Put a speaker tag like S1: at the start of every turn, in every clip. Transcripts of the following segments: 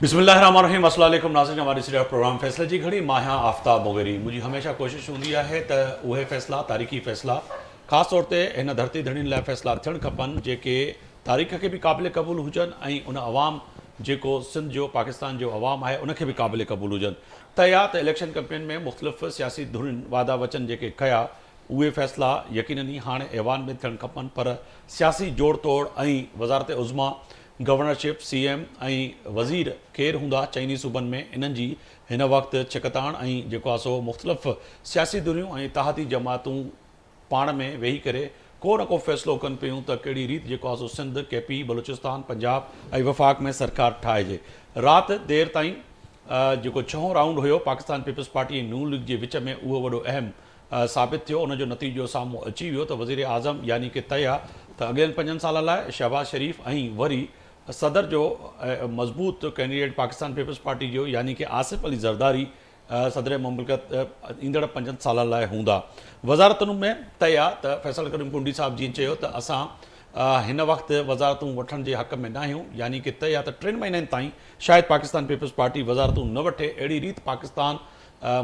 S1: बिस्मिल्लाहिर्रहमानिर्रहीम। अस्सलाम वालेकुम नाज़रीन, हमारे सिरियल प्रोग्राम फ़ैसले जी घड़ी मां आहियां आफ्ताब मोगेरी। मुंहिंजी हमेशह कोशिशि हूंदी आहे त उहे फ़ैसिला तारीख़ी फ़ैसिला ख़ासि तौर ते हिन धरती धड़ियुनि लाइ फ़ैसिला थियणु खपनि जेके तारीख़ खे बि क़ाबिल क़बूल हुजनि ऐं उन अवाम जेको सिंध जो पाकिस्तान जो अवाम आहे उनखे बि क़ाबिल क़बूल हुजनि। त या त इलेक्शन कैंपेन में मुख़्तलिफ़ सियासी धुरियुनि वादा वचन जेके कया उहे फ़ैसिला यकीननी हाणे ऐवान में थियणु खपनि, पर सियासी जोड़ तोड़ ऐं वज़ारत उज़्मा गवर्नरशिप सीएम ऐं वज़ीर केरु हूंदा चइनी सूबनि में इन्हनि जी हिन वक़्तु छिकताण ऐं जेको आहे सो मुख़्तलिफ़ सियासी धुरियूं ऐं इत्तेहादी जमातूं पाण में वेही करे को न को फ़ैसिलो कनि पियूं त कहिड़ी रीति जेको आहे सो सिंध केपी बलूचिस्तान पंजाब ऐं वफ़ाक़ में सरकार ठाहिजे। राति देरि ताईं जेको छहों राउंड हुयो पाकिस्तान पीपल्स पार्टी ऐं नून लीग जे विच में उहो वॾो अहम साबित थियो। उनजो नतीजो साम्हूं अची वियो त वज़ीर आज़म यानी कि तय आहे त अॻियनि 5 साल लाइ शहबाज शरीफ़ ऐं वरी सदर जो मज़बूत कैंडिडेट पाकिस्तान पीपल्स पार्टी जो यानी कि आसिफ अली ज़रदारी सदर मुमलिकत ईंदड़ 5 साल लाइ हूंदा। वज़ारतुनि में तय आहे त फैसल करीम कुंडी साहिबु जीअं चयो त असां हिन वक़्तु वज़ारतूं वठण जे हक़ में न आहियूं, यानी कि तय आहे त 3 महीननि ताईं शायदि पाकिस्तान पीपल्स पार्टी वज़ारतूं न वठे। अहिड़ी रीति पाकिस्तान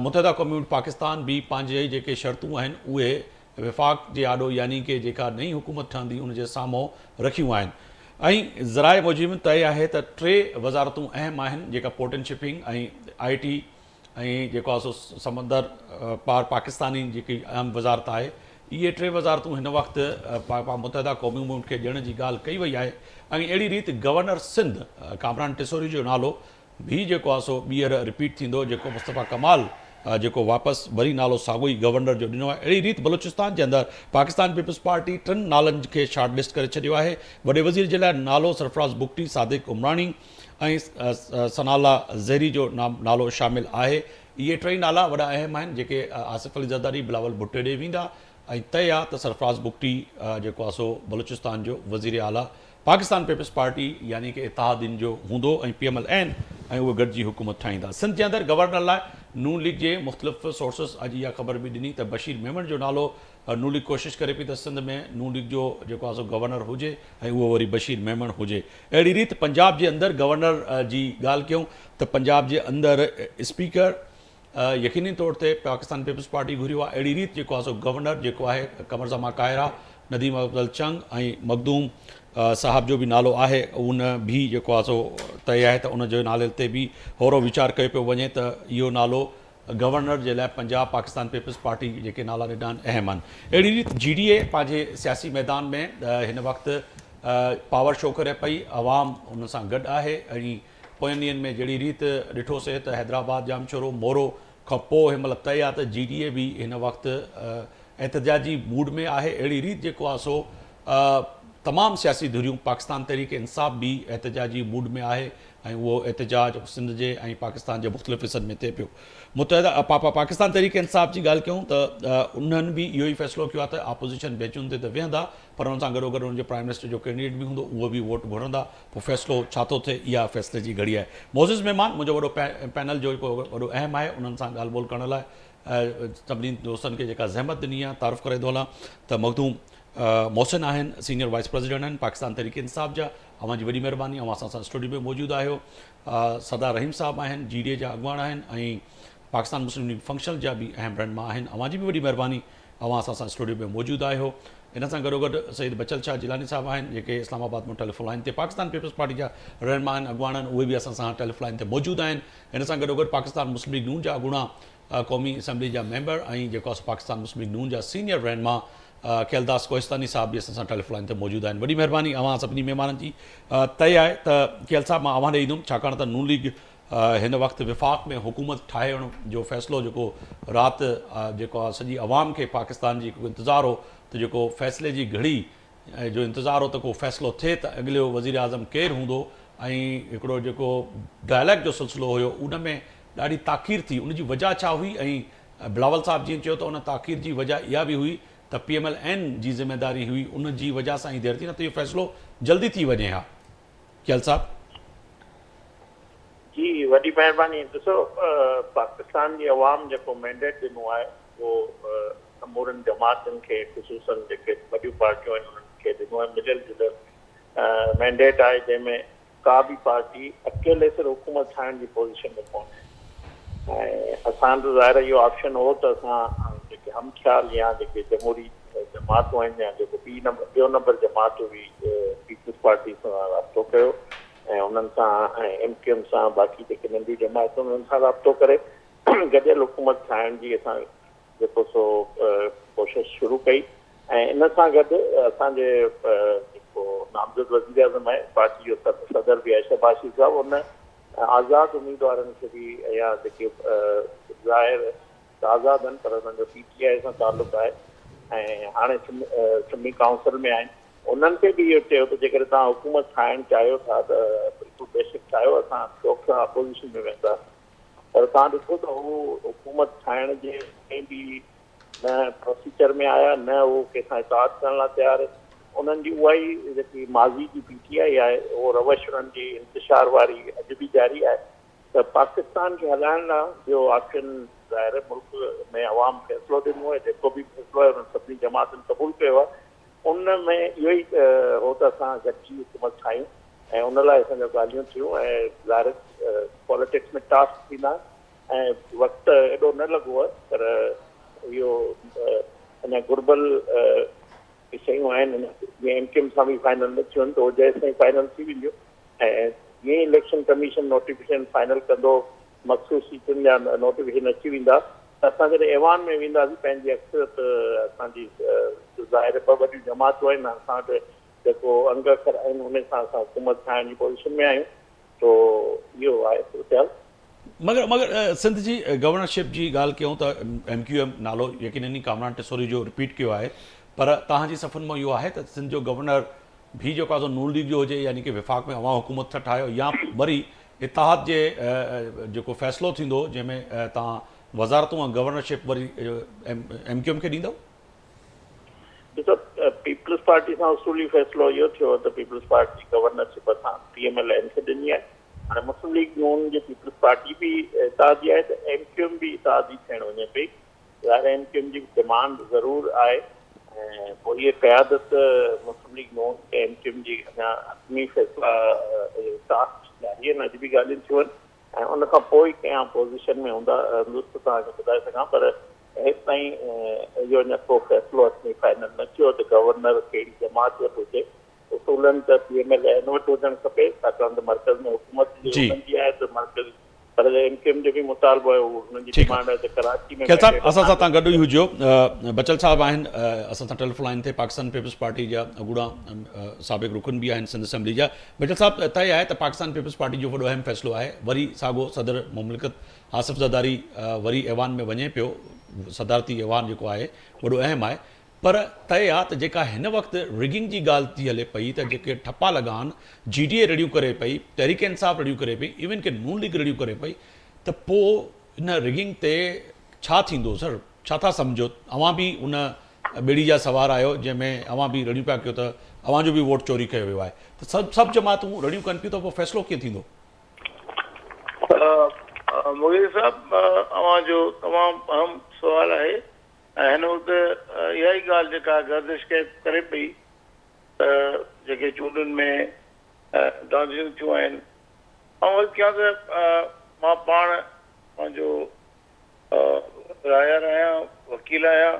S1: मुतहदा कम्युनिटी पाकिस्तान बि पंहिंजे जेके शर्तूं आहिनि उहे विफ़ाक़ जे आॾो यानी कि जेका नई हुकूमत ठहंदी उनजे साम्हूं रखियूं आहिनि। ऐं ज़राए मूजिबि तय आहे त 3 वज़ारतूं अहम आहिनि जेका पोर्ट एंड शिपिंग ऐं IT ऐं जेको आहे सो समंदर पार पाकिस्तानी जेकी अहम वज़ारत आहे, इहे 3 वज़ारतूं हिन वक़्तु मुतहदा क़ौमी मुल्क खे ॾियण जी ॻाल्हि कई वई आहे। ऐं अहिड़ी रीति गवर्नर सिंध कामरान टिसोरी जो नालो भी जेको आहे सो ॿीहर रिपीट थींदो, जेको मुस्तफ़ा कमाल जेको वापसि वरी नालो साॻियो ई गवर्नर जो ॾिनो आहे। अहिड़ी रीति बलूचिस्तान जे अंदरि पाकिस्तान पीपल्स पार्टी 3 नालनि खे शॉर्ट लिस्ट करे छॾियो आहे। वॾे वज़ीर जे लाइ नालो सरफराज़ बुगटी सादिक उमरानी ऐं सनाला ज़हरी जो नालो शामिलु आहे। इहे 3 नाला वॾा अहम आहिनि जेके आसिफ अली ज़रदारी बिलावल भुट्टो ॾे वेंदा ऐं तय आहे त सरफराज़ बुगटी जेको आहे सो बलूचिस्तान जो वज़ीर आला पाकिस्तान पीपल्स पार्टी यानी कि इत्तेहादीन जो हूंदो ऐं PMLN ऐं उहे गॾिजी हुकूमत ठाहींदा। सिंध जे अंदरि गवर्नर लाइ नून लीग जे मुख़्तलिफ़ सोर्सिस अॼु इहा ख़बर बि ॾिनी त बशीर मेमन जो नालो नून लीग कोशिशि करे पई त सिंध में नून लीग जो जेको आहे सो गवर्नर हुजे ऐं उहो वरी बशीर मेमन हुजे। अहिड़ी रीति पंजाब जे अंदरि गवर्नर जी ॻाल्हि कयूं त पंजाब जे अंदरि स्पीकर यकीनी तौर ते पाकिस्तान पीपल्स पार्टी घुरियो आहे। अहिड़ी रीति जेको आहे सो गवर्नर जेको आहे कमर ज़मा कायरा नदीम अफ़ज़ल चंग ऐं मखदूम साहब जो बि नालो आहे, उन बि जेको आहे सो तय आहे त उनजे नाले ते बि होरो वीचार कयो पियो वञे त इहो नालो गवर्नर जे लाइ पंजाब पाकिस्तान पीपल्स पार्टी जेके नाला ॾिना आहिनि अहम आहिनि। अहिड़ी रीति GDA पंहिंजे सियासी मैदान में हिन वक़्तु पावर शो करे पई, अवाम उन सां गॾु आहे। ऐं पोयनि ॾींहंनि में जहिड़ी रीति ॾिठोसीं त हैदराबाद जामशोरो मोरो खां पोइ हिन महिल तय आहे त GDA बि हिन वक़्तु एहतजाजी मूड में आहे। अहिड़ी रीति जेको आहे सो तमामु सियासी धुरियूं पाकिस्तान तहरीक इंसाफ़ बि एहतजाजी मूड में आहे ऐं उहो एहतजाज सिंध जे ऐं पाकिस्तान जे मुख़्तलिफ़ हिसनि में थिए पियो। मुतहदा पाकिस्तान तहरीक इंसाफ़ जी ॻाल्हि कयूं त उन्हनि बि इहो ई फ़ैसिलो कयो आहे त आपोज़िशन बेंचुनि ते त वेहंदा, पर हुन सां गॾोगॾु हुनजे प्राइम मिनिस्टर जो कैंडिडेट बि हूंदो, उहो बि वोट घुरंदा। पोइ फ़ैसिलो छा थो थिए, इहा फ़ैसिले जी घड़ी आहे। मोज़िज़ मेहमान मुंहिंजो वॾो पैनल जो हिकु वॾो अहम आहे, उन्हनि सां ॻाल्हि ॿोल करण लाइ सभिनी दोस्तनि खे जेका ज़हमत ॾिनी आहे तारीफ़ करे थो हलां त मखदूम मोहसिन आहिनि, सीनियर वाइस प्रेसिडेंट आहिनि पाकिस्तान तहरीक इंसाफ़ जा। अव्हां जी वॾी महिरबानी, अव्हां सां स्टूडियो में मौजूदु आहियो। सरदार रहीम साहब आहिनि, GDA जा अॻुवान आहिनि ऐं पाकिस्तान मुस्लिम लीग फंक्शन जा बि अहम रहनुमा आहिनि। अव्हां जी बि वॾी महिरबानी, अव्हां सां स्टूडियो में मौजूदु आहियो। इन सां गॾोगॾु सईद बचल शाह जिलानी साहब आहिनि जेके इस्लामाबाद में टेलीफोन लाइन ते पाकिस्तान पीपल्स पार्टी जा रहनुमा आहिनि, अॻुवान आहिनि, उहे बि असां सां टेलीफोन लाइन ते मौजूदु आहिनि। इन सां गॾोगॾु पाकिस्तान मुस्लिम लीग नून जा अॻूणा क़ौमी असैम्बली जा मेंबर ऐं जेको आहे पाकिस्तान मुस्लिम लीग नून जा सीनियर रहनुमा कैलदास कोहिस्तानी साहब बि असां सां टेलीफोन लाइन ते मौजूदु आहिनि। वॾी महिरबानी, अव्हां सभिनी महिमाननि जी। तय आहे त कैल साहब मां अव्हां ॾे ईंदुमि छाकाणि त नून लीग हिन वक़्तु विफ़ाक़ में हुकूमत ठाहिण जो फ़ैसिलो जेको राति जेको आहे सॼी अवाम खे पाकिस्तान जी हिकु इंतज़ारु हो त जेको फ़ैसिले जी घड़ी जो इंतज़ारु हो त को फ़ैसिलो थिए त अॻिलो वज़ीर आज़म केरु हूंदो ऐं हिकिड़ो जेको डायलॉग जो सिलसिलो हुयो उन में ॾाढी ताख़ीर थी। उनजी वजह छा हुई ऐं बिलावल साहब जीअं चयो त उन ताख़ीर जी वजह इहा बि हुई त PMLN जी ज़िम्मेदारी हुई, उन जी वजह सां ई देरि थी, न त इहो फ़ैसिलो जल्दी थी वञे हा। कैल साहब
S2: जी वॾी महिरबानी। ॾिसो, पाकिस्तान जी अवाम जेको मैंडेट ॾिनो आहे उहो समूरनि जमातुनि खे ख़ुशूसन जेके वॾियूं पार्टियूं आहिनि उन्हनि खे ॾिनो आहे। मिलियल जुलियल मैंडेट आहे जंहिंमें का भी पार्टी अकेले सिर्फ़ु हुकूमत ठाहिण जी पोज़ीशन में कोन्हे ऐं असांजो ज़ाहिर इहो ऑप्शन हो त असां जेके हमख़्याल या जेके जमहूरी जमातूं आहिनि या जेको ॿियो नंबर जमात हुई पीपल्स पार्टी सां राब्तो कयो ऐं उन्हनि सां ऐं MQM सां बाक़ी जेके नंढियूं जमातूं उन्हनि सां राब्तो करे गॾियल हुकूमत ठाहिण जी असां जेको सो कोशिशि शुरू कई ऐं इन सां गॾु असांजे जेको नामज़द वज़ीर आज़म आहे पार्टी जो सदर बि आहे शहबाज शरीफ़ साहिबु उन आज़ादु उम्मीदवारनि खे बि या जेके ज़ाहिर आज़ादु आहिनि पर उन्हनि जो PTI सां तालुक़ु आहे ऐं हाणे सुन्नी काउंसिल में आहिनि उन्हनि खे बि इहो चयो त जेकर तव्हां हुकूमत ठाहिणु चाहियो था त बिल्कुलु बेशक ठाहियो असां शौक़ सां अपोज़िशन में वेंदा पर तव्हां ॾिठो त हू हुकूमत ठाहिण जे कंहिं बि न प्रोसीजर में आया न उहो कंहिंसां इताद करण लाइ तयारु उन्हनि जी उहा ई जेकी माज़ी जी PTI आहे उहो रवश उन्हनि जी इंतिशार वारी अॼु बि जारी आहे त पाकिस्तान खे हलाइण लाइ ॿियो ऑप्शन ज़ाहिर मुल्क में अवाम फ़ैसिलो ॾिनो आहे जेको बि फ़ैसिलो आहे उन्हनि सभिनी जमातुनि क़बूल कयो आहे उन में इहो ई हो त असां गॾिजी हुकूमत ठाहियूं ऐं उन लाइ असांजो ॻाल्हियूं थियूं ऐं ज़ाहिर पॉलिटिक्स में टास्क थींदा ऐं वक़्तु एॾो न लॻो आहे पर इहो अञा घुर्बल शयूं आहिनि जीअं MQM सां बि फाइनल न थियूं आहिनि त उहो जेसि ताईं फाइनल थी वेंदियूं ऐं जीअं ई इलेक्शन कमीशन नोटिफिकेशन फाइनल कंदो मख़सूस सीटुनि जा नोटिफिकेशन अची वेंदा त असां जॾहिं ऐवान में वेंदासीं पंहिंजी अक्सरियत असांजी ज़ाहिर ॿ वॾियूं जमातूं आहिनि असां वटि जेको अंग अखर आहिनि उन सां असां हुकूमत ठाहिण जी पोज़ीशन में आहियूं तो इहो आहे सूरत
S1: मगर सिंध जी गवर्नरशिप जी ॻाल्हि कयूं त MQM नालो यकीननी कामरान टिसोरी जो रिपीट कयो आहे पर तव्हांजी सफ़ुनि में इहो आहे त सिंध जो गवर्नर भी जेको आहे नून लीग जो हुजे यानी कि विफ़ाक़ में अवां हुकूमत था ठाहियो या वरी इतिहाद जे जेको फ़ैसिलो थींदो जंहिंमें तव्हां वज़ारतूं ऐं गवर्नरशिप वरी MQM खे ॾींदव
S2: ॾिसो पीपल्स पार्टी सां उसूली फ़ैसिलो इहो थियो त पीपल्स पार्टी गवर्नरशिप असां PMLN खे ॾिनी आहे हाणे मुस्लिम लीग नून जी पीपल्स पार्टी बि इतादी आहे त MQM बि इतादी थियण वञे पई ज़ाहिर MQM जी डिमांड ज़रूरु आहे ऐं पोइ इहे क़यादत मुस्लिम लीग नून खे MQM जी अञा हतमी फ़ैसिला टास्क जारी आहिनि अॼु बि ॻाल्हियूं थियूं आहिनि ऐं उन खां पोइ कंहिं पोज़ीशन में हूंदा तव्हांखे ॿुधाए सघां पर हेसि ताईं इहो अञा को फ़ैसिलो हतमी फाइनल न थियो त गवर्नर कहिड़ी जमात वटि हुजे उसूलनि त PMLN वटि हुजणु खपे छाकाणि त मर्कज़ में हुकूमत जी आहे त मर्कज़ पर MQM जो बि मुतालबो आहे उहो हुननि जी डिमांड आहे त कराची में
S1: ख़ैर साहिबु असां सां तव्हां गॾु ई हुजो बचल साहिबु आहिनि असां सां टेलीफोन लाइन ते पाकिस्तान पीपल्स पार्टी जा अॻूणा साबिक़ रुकन बि आहिनि सिंध असेंबली जा बचल साहिबु तय आहे त पाकिस्तान पीपल्स पार्टी जो वॾो अहम फ़ैसिलो आहे वरी साॻियो सदर मुमलिकत आसिफ़ ज़रदारी वरी ऐवान में वञे पियो सदारती ऐवान जेको आहे वॾो अहम आहे पर तय आहे त जेका हिन वक़्तु रिगिंग जी ॻाल्हि थी हले पई त जेके ठपा लॻा आहिनि GDA रेडियूं करे पई तहरीक इंसाफ़ रेडियूं करे पई इवन कि नून लीग रेडियूं करे पई त पोइ हिन रिगिंग ते छा थींदो सर छा था सम्झो अवां बि उन ॿेड़ी जा सवार आहियो जंहिंमें अवां बि रड़ियूं पिया कयो त अवां जो बि वोट चोरी कयो वियो आहे त सभु जमातूं रड़ियूं कनि पियूं त पोइ फ़ैसिलो कीअं थींदो
S3: मुग़ीर साहब अवां जो तमामु अहम सुवाल आहे ऐं हिन वक़्तु इहा ई ॻाल्हि जेका गर्दिश करे पई त जेके चूंडुनि में दांदियूं थियूं आहिनि ऐं वरी कयां त मां पाण पंहिंजो रायर आहियां वकील आहियां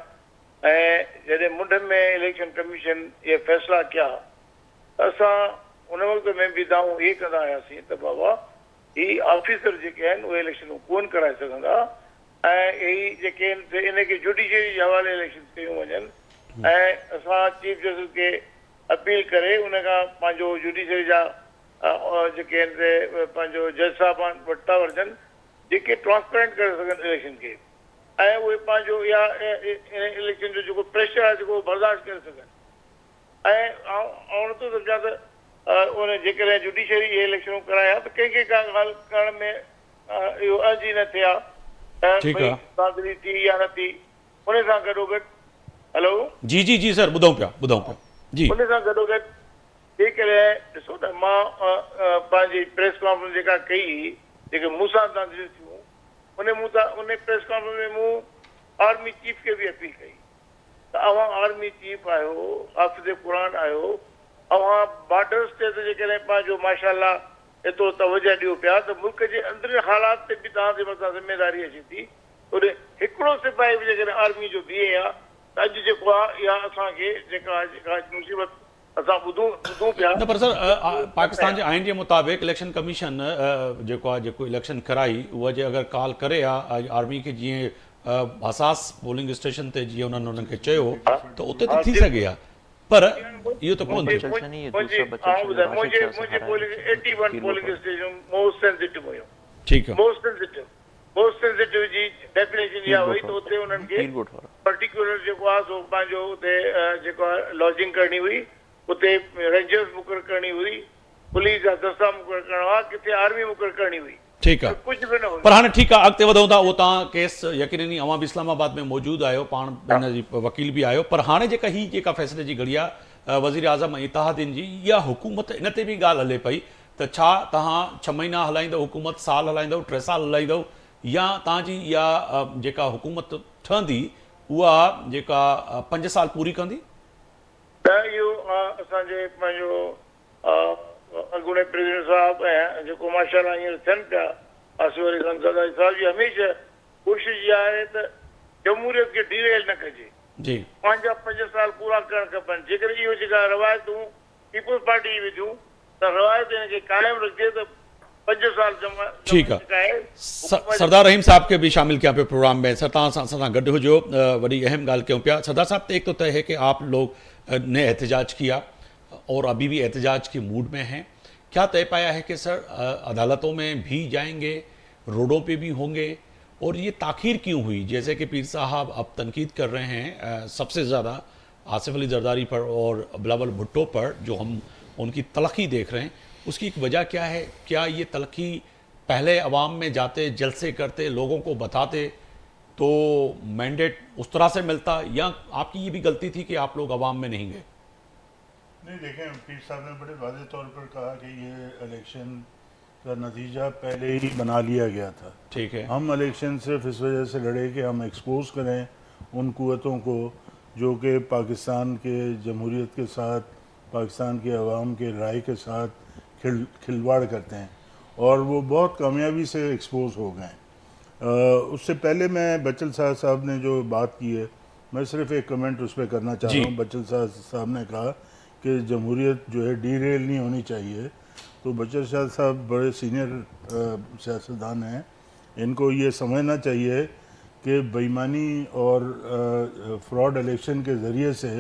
S3: ऐं जॾहिं मुंड में इलेक्शन कमीशन इहे फ़ैसिला कया त असां उन वक़्त में बि दाऊं इहे कंदा हुआसीं त बाबा ही ऑफिसर जेके आहिनि उहे इलेक्शनूं कोन कराए सघंदा ऐं ही जेके इनखे जुडिशरी जे हवाले इलेक्शन कयूं वञनि ऐं असां चीफ जस्टिस खे अपील करे उन खां पंहिंजो जुडिशरी जा जेके आहिनि पंहिंजो जज साहिबान वटि था वठनि जेके ट्रांसपेरेंट करे सघनि इलेक्शन खे ऐं उहे पंहिंजो इहा इलेक्शन जो जेको प्रेशर आहे जेको बर्दाश्त करे सघनि ऐं नथो सम्झां त उन जेकॾहिं जुडिशरी इहे इलेक्शनूं कराया त कंहिंखे का ॻाल्हि करण में इहो अर्ज़ ई न थिया दादरी थी या न थी उन सां गॾोगॾु हेलो
S1: जी जी जी सर ॿुधूं पिया जी
S3: उन सां गॾोगॾु जेकॾहिं ॾिसो त मां पंहिंजी प्रेस कॉन्फ्रेंस जेका कई जेके मूंसां दादरियूं थियूं उन प्रेस कॉन्फ्रेंस में मूं आर्मी चीफ खे बि अपील कई त अवां आर्मी चीफ आहियो हाफ़िज़ क़ुरान आहियो अवां बॉर्डर्स ते त जेकॾहिं पंहिंजो माशाअल्लाह एतिरो तवजो ॾियो पिया त मुल्क जे अंदरि हालात ते बि तव्हां जे मथां ज़िम्मेदारी अचे थी। उन हिकिड़ो सिपाही बि जेकॾहिं आर्मी जो बीहे हा त अॼु जेको आहे इहा असांखे जेका मुसीबत असां ॿुधूं पिया।
S1: न पर सर पाकिस्तान जे आइन जे मुताबिक़ इलेक्शन कमीशन जेको इलेक्शन कराई उहा जे अगरि कॉल करे आर्मी खे जीअं हसास पोलिंग स्टेशन ते जीअं उन्हनि खे चयो त उते त थी सघे हा, पर इहो त कोन थियो।
S3: मुंहिंजे polling 81 polling station most sensitive हुयो।
S1: ठीकु आहे,
S3: मोस्ट सेंसिटिव जी डेफिनेशन इहा हुई त उते उन्हनि खे पर्टिकुलर जेको आहे सो पंहिंजो उते जेको आहे लॉजिंग करणी हुई, उते रेंजर्स मुक़ररु करणी हुई, पुलिस जा दस्ता मुक़ररु करणा हुआ, किथे आर्मी मुक़ररु करणी हुई।
S1: ठीकु आहे,
S3: कुझु बि न हुयो।
S1: पर हाणे ठीकु आहे, अॻिते वधूं था। उहो तव्हां केस यकीनी अवां बि इस्लामाबाद में मौजूदु आहियो, पाण हिन जी वकील बि आहियो, पर हाणे जेका फ़ैसिले जी घड़ी आहे वज़ीर आज़म इत्तेहादीन जी, इहा हुकूमत इन ते बि ॻाल्हि हले पई त छा तव्हां 6 महीना हलाईंदव हुकूमत, साल हलाईंदव, 3 साल हलाईंदव, या तव्हांजी इहा जेका हुकूमत ठहंदी उहा जेका 5 साल पूरी कंदी?
S3: त इहो असांजे पंहिंजो अॻूणे प्रेसिडेंट साहब ऐं जेको माशाल्लाह हींअर थियनि पिया आसिफ अली ख़ान ज़रदारी साहब जी हमेशह कोशिशि इहा आहे त जमहूरियत खे डिरेल न कजे,
S1: जी
S3: पंहिंजा 5 साल पूरा करणु खपनि। जेकर इहो जेका रवायतूं पीपुल्स पार्टी जी विधियूं त रवायत हिनखे क़ाइमु रखिजे त 5 साल
S1: ठीकु आहे। सरदार रहीम साहब के भी शामिल किया पे प्रोग्राम में। सर तव्हां गॾु हुजो, वॾी अहम ॻाल्हि कयूं पिया। सरदार साहब, एक तो तय है कि आप लोग ने एहतजाज किया और अभी भी एहतजाज के मूड में हैं, क्या तय पाया है कि सर अदालतों में भी जाएंगे, रोडों पे भी होंगे, और ये ताख़ीर क्यों हुई? जैसे कि पीर साहब अब तनकीद कर रहे हैं सबसे ज़्यादा आसिफ अली जरदारी पर और बिलावल भुट्टो पर, जो हम उनकी तलखी देख रहे हैं, उसकी एक वजह क्या है? क्या ये तलखी पहले अवाम में जाते, जलसे करते, लोगों को बताते तो मैंडेट उस तरह से मिलता, या आपकी ये भी गलती थी कि आप लोग अवाम में नहीं गए?
S4: नहीं, देखें, पीर साहब ने बड़े वाज़ेह तौर पर कहा कि ये इलेक्शन का नतीजा पहले ही बना लिया गया था।
S1: ठीक है,
S4: हम इलेक्शन सिर्फ इस वजह से लड़े कि हम एक्सपोज करें उन कुव्वतों को जो कि पाकिस्तान के जमहूरियत के साथ, पाकिस्तान के अवाम के राय के साथ खिलवाड़ करते हैं, और वो बहुत कामयाबी से एक्सपोज हो गए। उससे पहले मैं बचल साहब ने जो बात की है, मैं सिर्फ एक कमेंट उस पर करना चाह रहा हूँ। बचल साहब ने कहा कि जमहूरियत जो है डीरेल नहीं होनी चाहिए, तो बचल साहब बड़े सीनियर सियासतदान हैं, इनको ये समझना चाहिए कि बेईमानी और फ्रॉड इलेक्शन के ज़रिए से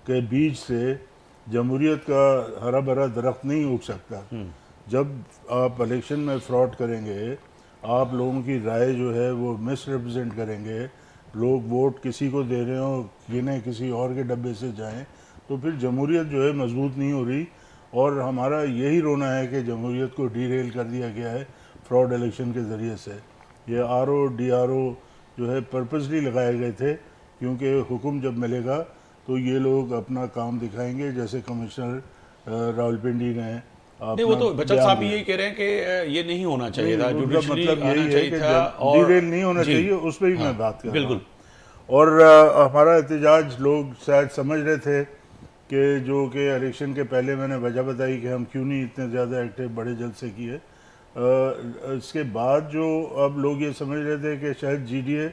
S4: के बीज से जमहूरियत का हरा भरा दरख्त नहीं उग सकता। जब आप इलेक्शन में फ्रॉड करेंगे, आप लोगों की राय जो है वो मिस रिप्रेजेंट करेंगे, लोग वोट किसी को दे रहे हो, गिने किसी और के डब्बे से जाएं, तो फिर जमहूरियत जो है मजबूत नहीं हो रही। और हमारा यही रोना है कि जमहूरियत को डीरेल कर दिया गया है फ्रॉड इलेक्शन के ज़रिए से। ये आरओ डीआरओ जो है पर्पसली लगाए गए थे, क्योंकि हुक्म जब मिलेगा तो ये लोग अपना काम दिखाएंगे, जैसे कमिश्नर रावलपिंडी ने।
S1: नहीं, वो तो बचल साहब यही कह रहे हैं कि ये नहीं होना चाहिए था, जुडिशरी
S4: मतलब
S1: आना
S4: यही है
S1: चाहिए
S4: कि
S1: था, और
S4: डीरेल नहीं होना चाहिए, उस पर ही मैं बात कर रहा हूँ।
S1: बिल्कुल।
S4: और हमारा एहतजाज लोग शायद समझ रहे थे कि जो कि इलेक्शन के पहले मैंने वजह बताई कि हम क्यों नहीं इतने ज़्यादा एक्टिव बड़े जलसे किए। इसके बाद जो अब लोग ये समझ रहे थे कि शायद जीडीए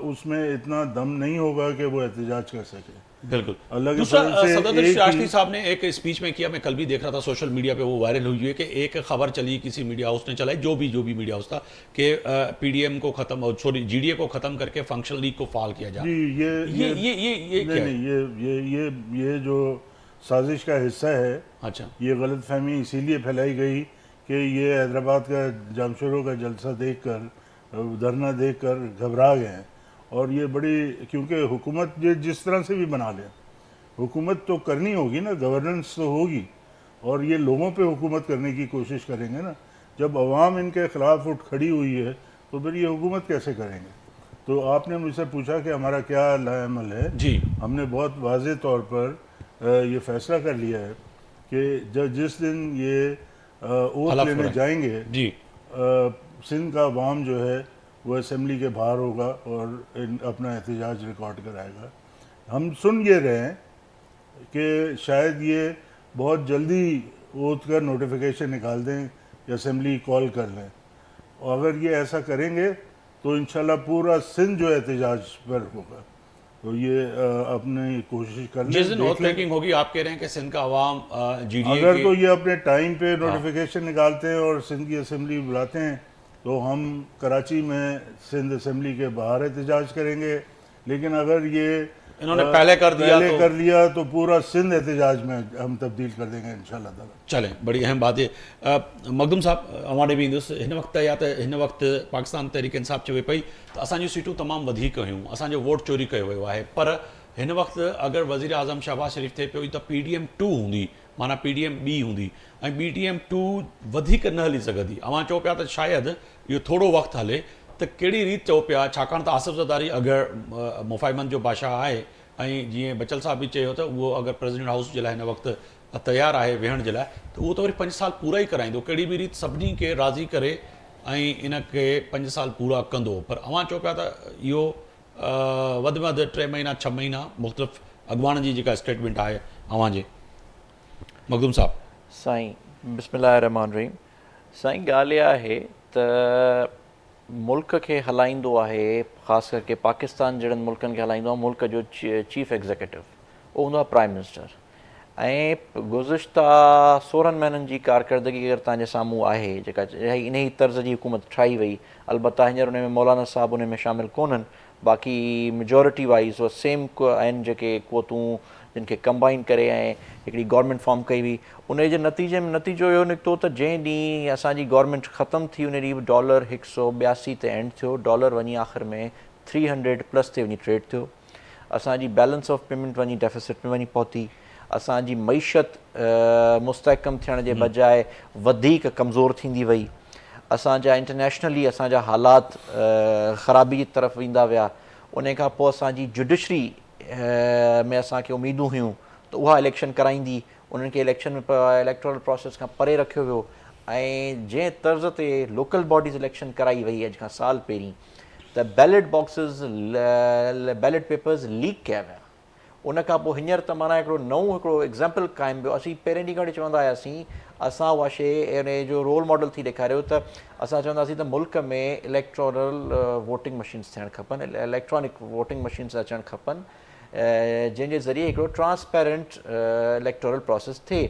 S4: उसमें इतना दम नहीं होगा कि वो एहतजाज कर सके।
S1: बिल्कुल।
S4: अलग
S1: दूसरा,
S4: से
S1: सदर
S4: एक
S1: राष्ट्रीय
S4: ही-
S1: साहब ने एक स्पीच में किया, मैं कल भी देख रहा था सोशल मीडिया पे, वो वायरल हुई है कि एक खबर चली, किसी मीडिया हाउस ने चलाई, जो भी मीडिया हाउस था, कि पीडीएम को खत्म, सॉरी जीडीए को खत्म करके फंक्शनल लीग को फाल किया जाए।
S4: जी,
S1: ये क्या है?
S4: नहीं, ये जो साजिश का हिस्सा है,
S1: अच्छा,
S4: ये गलतफहमी इसीलिए फैलाई गई कि ये हैदराबाद का जामशोरों का जलसा देखकर, धरना देखकर घबरा गए हैं। और ये बड़ी, क्योंकि हुकूमत ये जिस तरह से भी बना लें, हुकूमत तो करनी होगी ना, गवर्नेंस तो होगी, और ये लोगों पे हुकूमत करने की कोशिश करेंगे ना। जब अवाम इनके ख़िलाफ़ उठ खड़ी हुई है तो फिर ये हुकूमत कैसे करेंगे? तो आपने मुझसे पूछा कि हमारा क्या लाएमल है
S1: जी।
S4: हमने बहुत वाज़ेह तौर पर ये फ़ैसला कर लिया है कि जिस दिन ये ओथ
S1: हलफ
S4: लेने
S1: हो रहा है।
S4: जाएंगे,
S1: जी,
S4: सिंध का अवाम जो है वो असम्बली के बाहर होगा और अपना एहतजाज रिकॉर्ड कराएगा। हम सुन ये रहे हैं कि शायद ये बहुत जल्दी ओथ कर नोटिफिकेशन निकाल दें या असेंबली कॉल कर लें। और अगर ये ऐसा करेंगे तो इंशाल्लाह पूरा सिंध जो एहतजाज पर होगा। तो ये अपनी कोशिश कर लें।
S1: जिस दिन
S4: देख
S1: ओथ
S4: लें।
S1: टेकिंग होगी आप कह रहे हैं कि सिंध का अवाम जीडीए
S4: अगर
S1: के
S4: तो ये अपने टाइम पे नोटिफिकेशन निकालते हैं और सिंध की असेंबली बुलाते हैं तो हम कराची में सिंध असेंबली के बाहर एहतजाज करेंगे। लेकिन अगर ये
S1: इन्होंने पहले कर
S4: लिया तो पूरा सिंध एहतजाज में हम तब्दील कर देंगे इंशाल्लाह ताला।
S1: चलें, बड़ी अहम बात है। मखदूम साहब हमारे भी हिन वक्त या तो हिन वक्त पाकिस्तान तहरीक इंसाफ चवे पई तो असांजी सीटूं तमामु वधीक हुयूं, असांजो वोट चोरी कयो वियो आहे। पर हिन वक्त अगर वज़ीर आज़म शहबाज शरीफ थिए पियो त PDM 2 हूंदी, माना PDM ॿी हूंदी ऐं BDM 2 वधीक न हली सघंदी। अवां चओ पिया त शायदि इहो थोरो वक़्तु हले त कहिड़ी रीति चओ पिया, छाकाणि त आसिफ ज़रदारी अगरि मुफ़ाहिमनि जो बादशाह आहे ऐं जीअं बचल साहब बि चयो त उहो अगरि प्रेसिडेंट हाउस जे लाइ हिन वक़्तु तयारु आहे वेहण जे लाइ त उहो त वरी 5 साल पूरा ई कराईंदो, कहिड़ी बि रीति सभिनी खे राज़ी करे ऐं इन खे 5 साल पूरा कंदो। पर अवां चओ पिया त इहो वधि में वधि 3 महीना 6 महीना मुख़्तलिफ़ अॻुवान जी जेका स्टेटमेंट आहे अवां जे। मखदूम साहब।
S5: साईं बिस्मिल्लाह रहमान रहीम। साईं ॻाल्हि इहा आहे त मुल्क खे हलाईंदो आहे, ख़ासि करके पाकिस्तान जहिड़नि मुल्कनि खे हलाईंदो आहे मुल्क जो चीफ एग्ज़ीक्यूटिव, उहो हूंदो आहे प्राइम मिनिस्टर। ऐं गुज़िश्ता 16 महीननि जी कारकर्दगी अगरि तव्हांजे साम्हूं आहे जेका इन ई तर्ज़ जी हुकूमत ठाही वई, अलबत्ता हींअर उन में मौलाना साहब उन में शामिलु कोन्हनि, बाक़ी मेजॉरिटी वाइज़ उहे सेम आहिनि जेके क़ुवतूं जिन खे कंबाइन करे ऐं हिकिड़ी गवर्नमेंट फॉर्म कई हुई। उन जे नतीजे में नतीजो इहो निकितो त जंहिं ॾींहुं असांजी गवर्नमेंट ख़तमु थी उन ॾींहुं डॉलर 182 ते एंड थियो, डॉलर वञी आख़िर में 300+ ते वञी ट्रेड थियो। असांजी बैलेंस ऑफ पेमेंट वञी डेफिसिट में वञी पहुती। असांजी मईशत मुस्तहकम थियण जे बजाए वधीक कमज़ोर थींदी वई। असांजा इंटरनेशनली असांजा हालात ख़राबी जी तरफ़ वेंदा विया। उन खां पोइ असांजी जुडिशरी में असांखे उमेदूं हुयूं त उहा इलेक्शन कराईंदी, उन्हनि खे इलेक्शन में इलेक्टोरल प्रोसेस खां परे रखियो वियो। ऐं जंहिं तर्ज़ ते लोकल बॉडीज़ इलेक्शन कराई वई अॼु खां साल पहिरीं, त ballot boxes ballot papers leak कया विया। उन खां पोइ हींअर त माना हिकिड़ो एग्ज़ाम्पल क़ाइमु पियो। असीं पहिरें ॾींहं खां चवंदा हुआसीं, असां उहा शइ इन जो रोल मॉडल थी ॾेखारियो त असां चवंदासीं त मुल्क में इलेक्टोरल वोटिंग मशीन्स थियणु खपनि, इलेक्ट्रॉनिक वोटिंग मशीन्स अचणु खपनि, जंहिंजे ज़रिए हिकिड़ो ट्रांसपेरेंट इलेक्टोरल प्रोसेस थिए।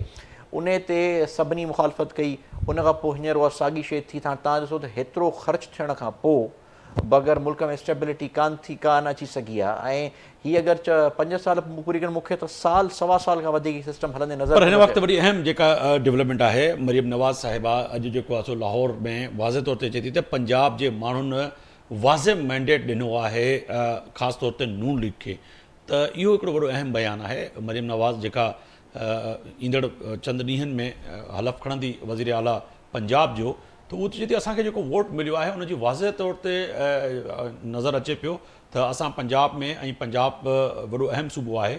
S5: उन ते सभिनी मुखालफ़त कई। उन खां पोइ हींअर उहा साॻी शइ थी। तव्हां ॾिसो त हेतिरो ख़र्चु थियण खां पोइ बग़ैर मुल्क में स्टेबिलिटी कान अची सघी आहे। ऐं हीअ अगरि 5 साल पूरी कनि, मूंखे त साल सवा साल खां वधीक सिस्टम हलंदे नज़र।
S1: पर हिन वक़्तु वरी अहम जेका डेवलपमेंट आहे, मरियम नवाज़ साहिबा अॼु जेको आहे सो लाहौर में वाज़े तौर ते चए थी त पंजाब जे माण्हुनि वाज़े मैंडेट ॾिनो आहे ख़ासि तौर ते नून लीग खे। त इहो हिकिड़ो वॾो अहम बयानु आहे मरियम नवाज़ जेका ईंदड़ चंद ॾींहंनि में हलफ़ खणंदी वज़ीर आला पंजाब जो, त उहो चए थी असांखे जेको वोट मिलियो आहे उनजी वाज़े तौर ते नज़र अचे पियो त असां पंजाब में, ऐं पंजाब वॾो अहम सूबो आहे,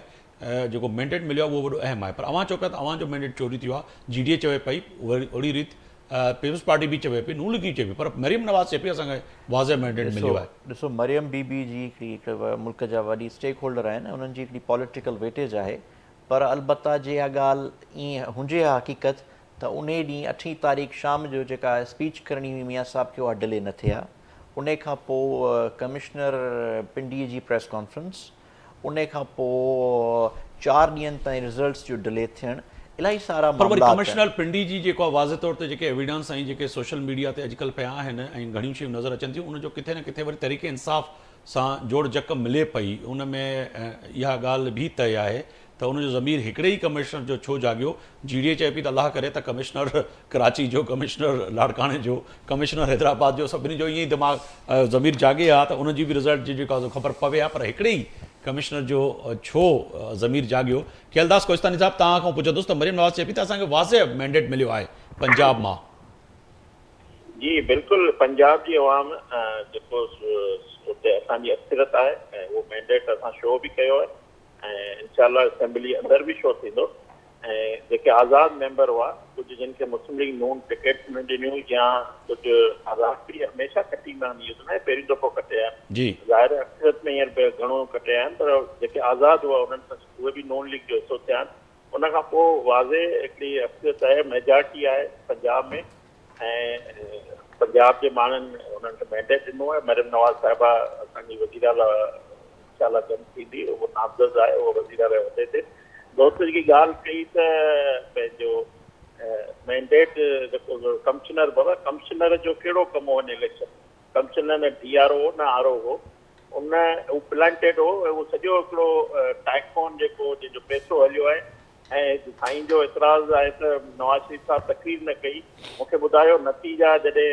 S1: जेको मैंडेट मिलियो आहे उहो वॾो अहम आहे। पर अवां चओ पिया त अवां जो मैंडेट चोरी थियो आहे। GDA चवे पई, ओड़ी रीति पीपल्स पार्टी बि चवे पई, नून लीग चए पई, पर मरियम नवाज़ चए पई असांखे वाज़े मैंडेट मिलियो आहे।
S5: ॾिसो मरियम बीबी जी हिकिड़ी मुल्क जा वॾी स्टेक होल्डर आहिनि, उन्हनि जी हिकिड़ी पॉलिटिकल वेटेज आहे। पर अलबत्ता जे इहा ॻाल्हि ईअं हुजे हा हक़ीक़त त उन ॾींहुं 8 तारीख़ शाम जो जेका स्पीच करणी हुई मियां साहब खे, उहा डिले न थिया। उन खां पोइ कमिश्नर पिंडीअ जी प्रेस कॉन्फ्रेंस, उन खां पोइ 4 ॾींहंनि ताईं रिज़ल्ट्स जो डिले थियणु, इलाही सारा
S1: पर वरी कमिश्नर पिंडी जी जेको आहे वाज़े तौर ते जेके एविडेंस ऐं जेके सोशल मीडिया ते अॼुकल्ह पिया आहिनि ऐं घणियूं शयूं नज़र अचनि थियूं, उनजो किथे न किथे वरी तरीक़े इंसाफ़ सां जोड़ जक मिले पई। उन में इहा ॻाल्हि बि तय आहे त उनजो ज़मीर हिकिड़े ई कमिश्नर जो छो जाॻियो। GDA चए पई त अलाह करे त कमिश्नर कराची जो, कमिश्नर लाड़काणे जो, कमिश्नर हैदराबाद जो, सभिनी जो ईअं ई दिमाग़ ज़मीर जाॻे आहे त उनजी बि रिज़ल्ट जी जेका ख़बर पवे आहे। पर हिकिड़े ई कमिश्नर जो छो ज़मीर जाॻियो। कैलदास कोहिस्तानी साहब तव्हां खां पुछंदुसि त मरियम नवाज़ चए पई त असांखे वाज़े मैंडेट मिलियो आहे पंजाब मां।
S2: जी बिल्कुलु, पंजाब जी अवाम जेको उते असांजी अक्सरियत आहे ऐं उहो मैंडेट असां शो बि कयो आहे ऐं इंशाअल्लाह असेंबली अंदरि बि शो थींदो। ऐं जेके आज़ाद मेंबर हुआ, कुझु जिन खे मुस्लिम लीग नून टिकट न ॾिनियूं या कुझु आज़ाद बि हमेशह कटींदा आहिनि, इहो त न पहिरीं दफ़ो कटिया आहिनि। ज़ाहिर अक्सरियत में हींअर घणो कटिया आहिनि, पर जेके आज़ाद हुआ उन्हनि सां उहे बि नून लीग जो हिसो थिया आहिनि। उन खां पोइ वाज़े हिकिड़ी हक़ीक़त आहे, मेजॉरिटी आहे पंजाब में, ऐं पंजाब जे माण्हुनि उन्हनि खे मैंडेट ॾिनो आहे। मरियम नवाज़ साहिबा असांजी वज़ीर आला इंशाल्लाह जल्द थींदी, उहो नामज़द आहे, उहो वज़ीर आला उहिदे ते। दोस्त जी ॻाल्हि कई त पंहिंजो मैंडेट जेको कमिश्नर बाबा, कमिश्नर जो कहिड़ो कमु हो हिन इलेक्शन? कमिश्नर न DRO हो न RO हो, उन हू प्लांटेड हो, उहो सॼो हिकिड़ो टाइकोन जेको जंहिंजो पैसो हलियो आहे। ऐं साईं जो एतिराज़ आहे त नवाज़ शरीफ़ साहिबु तकरीर न कई। मूंखे ॿुधायो नतीजा जॾहिं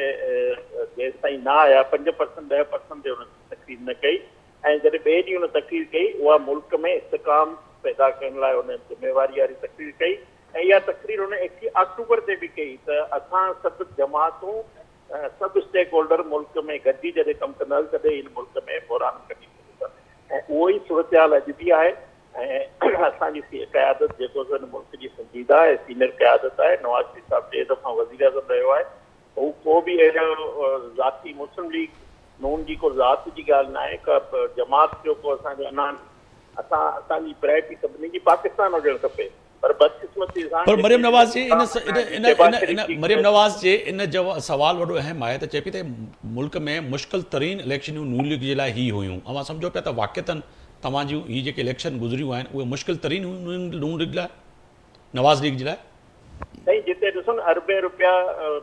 S2: जेसि ताईं न आया 5% 10% ते हुन तकरीर न कई, ऐं जॾहिं ॿिए ॾींहुं हुन तकरीर कई उहा मुल्क में इस्तेकाम पैदा करण लाइ हुन ज़िम्मेवारी वारी तकरीर कई। ऐं इहा तकरीर हुन 21 अक्टूबर ते बि कई त असां सभु जमातूं सभु स्टेक होल्डर मुल्क में गॾिजी जॾहिं कमु कंदासीं तॾहिं हिन मुल्क में बहिरान कढी सघंदा। ऐं उहो ई सूरत हाल अॼु बि आहे। ऐं असांजी क़यादत जेको हिन मुल्क जी संजीदा आहे, सीनियर क़यादत आहे। नवाज़ शरीफ़ साहिबु 2 दफ़ा वज़ीर आज़म रहियो आहे। हू को बि अहिड़ो ज़ाती मुस्लिम लीग नून जी को ज़ात जी ॻाल्हि न आहे, का जमात जो को असांजो अनान। असांजी प्रायोरिटी सभिनी जी पाकिस्तान हुजणु खपे, पर बदकिस्मती सां
S1: पर मरियम नवाज़ जी मरियम नवाज़ जे इन सवाल वॾो अहम आहे त चए पई त मुल्क में मुश्किल तरीन इलेक्शनूं नून लीग जे लाइ ही हुयूं। अवां सम्झो पिया त वाक़िअतनि तव्हां जूं ही जेके इलेक्शन गुज़रियूं आहिनि उहे मुश्किल तरीन हुयूं नून लीग लाइ, नवाज़ लीग जे लाइ?
S2: साईं जिते ॾिसो न अरबे रुपया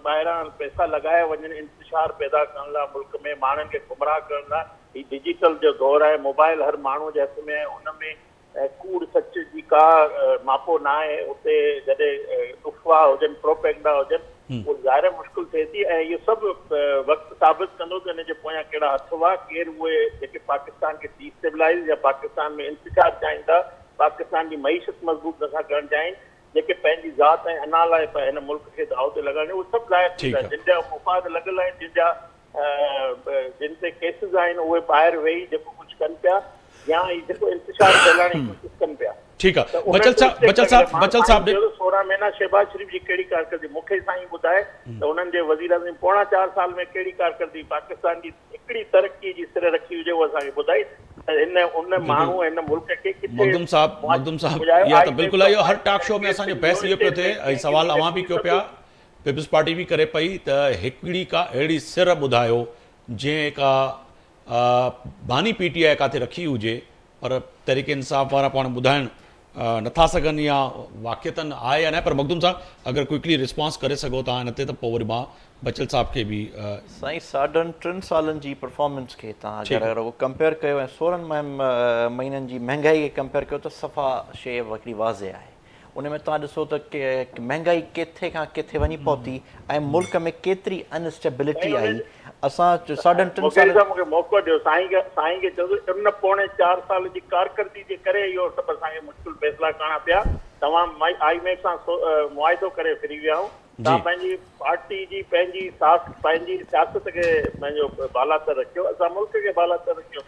S2: ॿाहिरां पैसा लॻाया वञनि इंतिशार पैदा करण लाइ, मुल्क में माण्हुनि खे गुमराह करण लाइ। ही डिजिटल जो दौर आहे, मोबाइल हर माण्हू जे हथ में आहे, उन में कूड़ सच जी का मापो न आहे। उते जॾहिं अफ़वाह हुजनि, प्रोपेगेंडा हुजनि, उहो ज़ाहिर मुश्किल थिए थी। ऐं इहो सभु वक़्तु साबित कंदो त हिन जे पोयां कहिड़ा हथ हुआ, केरु उहे जेके पाकिस्तान खे डिस्टेबलाइज़ या पाकिस्तान में इंतिशार चाहिनि था, पाकिस्तान जी मईशत मज़बूत नथा करणु चाहिनि, जेके पंहिंजी ज़ात ऐं अना लाइ हिन मुल्क खे दाव ते लॻाइनि, उहे सभु लाइक़ थींदा। जिन जा मुफ़ाद लॻल आहिनि, जिन ते केसिस आहिनि, उहे ॿाहिरि वेही जेको कुझु कनि पिया या जेको इंतिशार फैलाइण जी कोशिशि कनि पिया।
S1: ठीकु आहे, बचल साहब
S2: 16 महीना शहबाज शरीफ़ जी कहिड़ी कारकर्दी मूंखे साईं ॿुधाए त उन्हनि जे वज़ीर आज़म पोणा 4 साल में कहिड़ी कारकर्दी पाकिस्तान जी हिकिड़ी तरक़ी जी सिर रखी हुजे, उहा असांखे ॿुधाई। उन माण्हू हिन मुल्क खे
S1: मखदूम साहब इहा त बिल्कुलु आहे। इहो हर टॉक शो में असांजो बहस इहो पियो थिए ऐं सवाल अवां बि कयो पिया, पीपल्स पार्टी बि करे पई त हिकिड़ी का अहिड़ी सिर ॿुधायो जंहिं का बानी PTI काथे रखी हुजे पर तहरीक इंसाफ़ वारा पाण ॿुधाइण नथा सघनि या वाक़िअतनि आहे या न। पर मखदूम साहब अगरि क्विकली रिस्पॉन्स करे सघो था हिन ते त पोइ वरी मां बचल साहब खे बि
S5: साईं 3.5 सालनि जी परफॉर्मेंस खे तव्हां अगरि उहो कंपेयर कयो ऐं 16 महीननि जी महांगाई खे कंपेयर कयो त सफ़ा शइ हिकिड़ी वाज़े आहे। उन में तव्हां ॾिसो त महांगाई किथे खां किथे वञी पहुती ऐं मुल्क में केतिरी अनस्टेबिलिटी आई। असां 3.5 साल
S2: मूंखे मौक़ो ॾियो, साईं खे चयो उन पौणे 4 साल जी कारकर्दी जे करे इहो सभु असांखे मुश्किल फ़ैसिला करणा पिया। तव्हां IMF सां मुआइदो करे फिरी विया आहियो। तव्हां पंहिंजी पार्टी जी पंहिंजी सियासत खे पंहिंजो बालातर रखियो, असां मुल्क खे बालातर रखियो।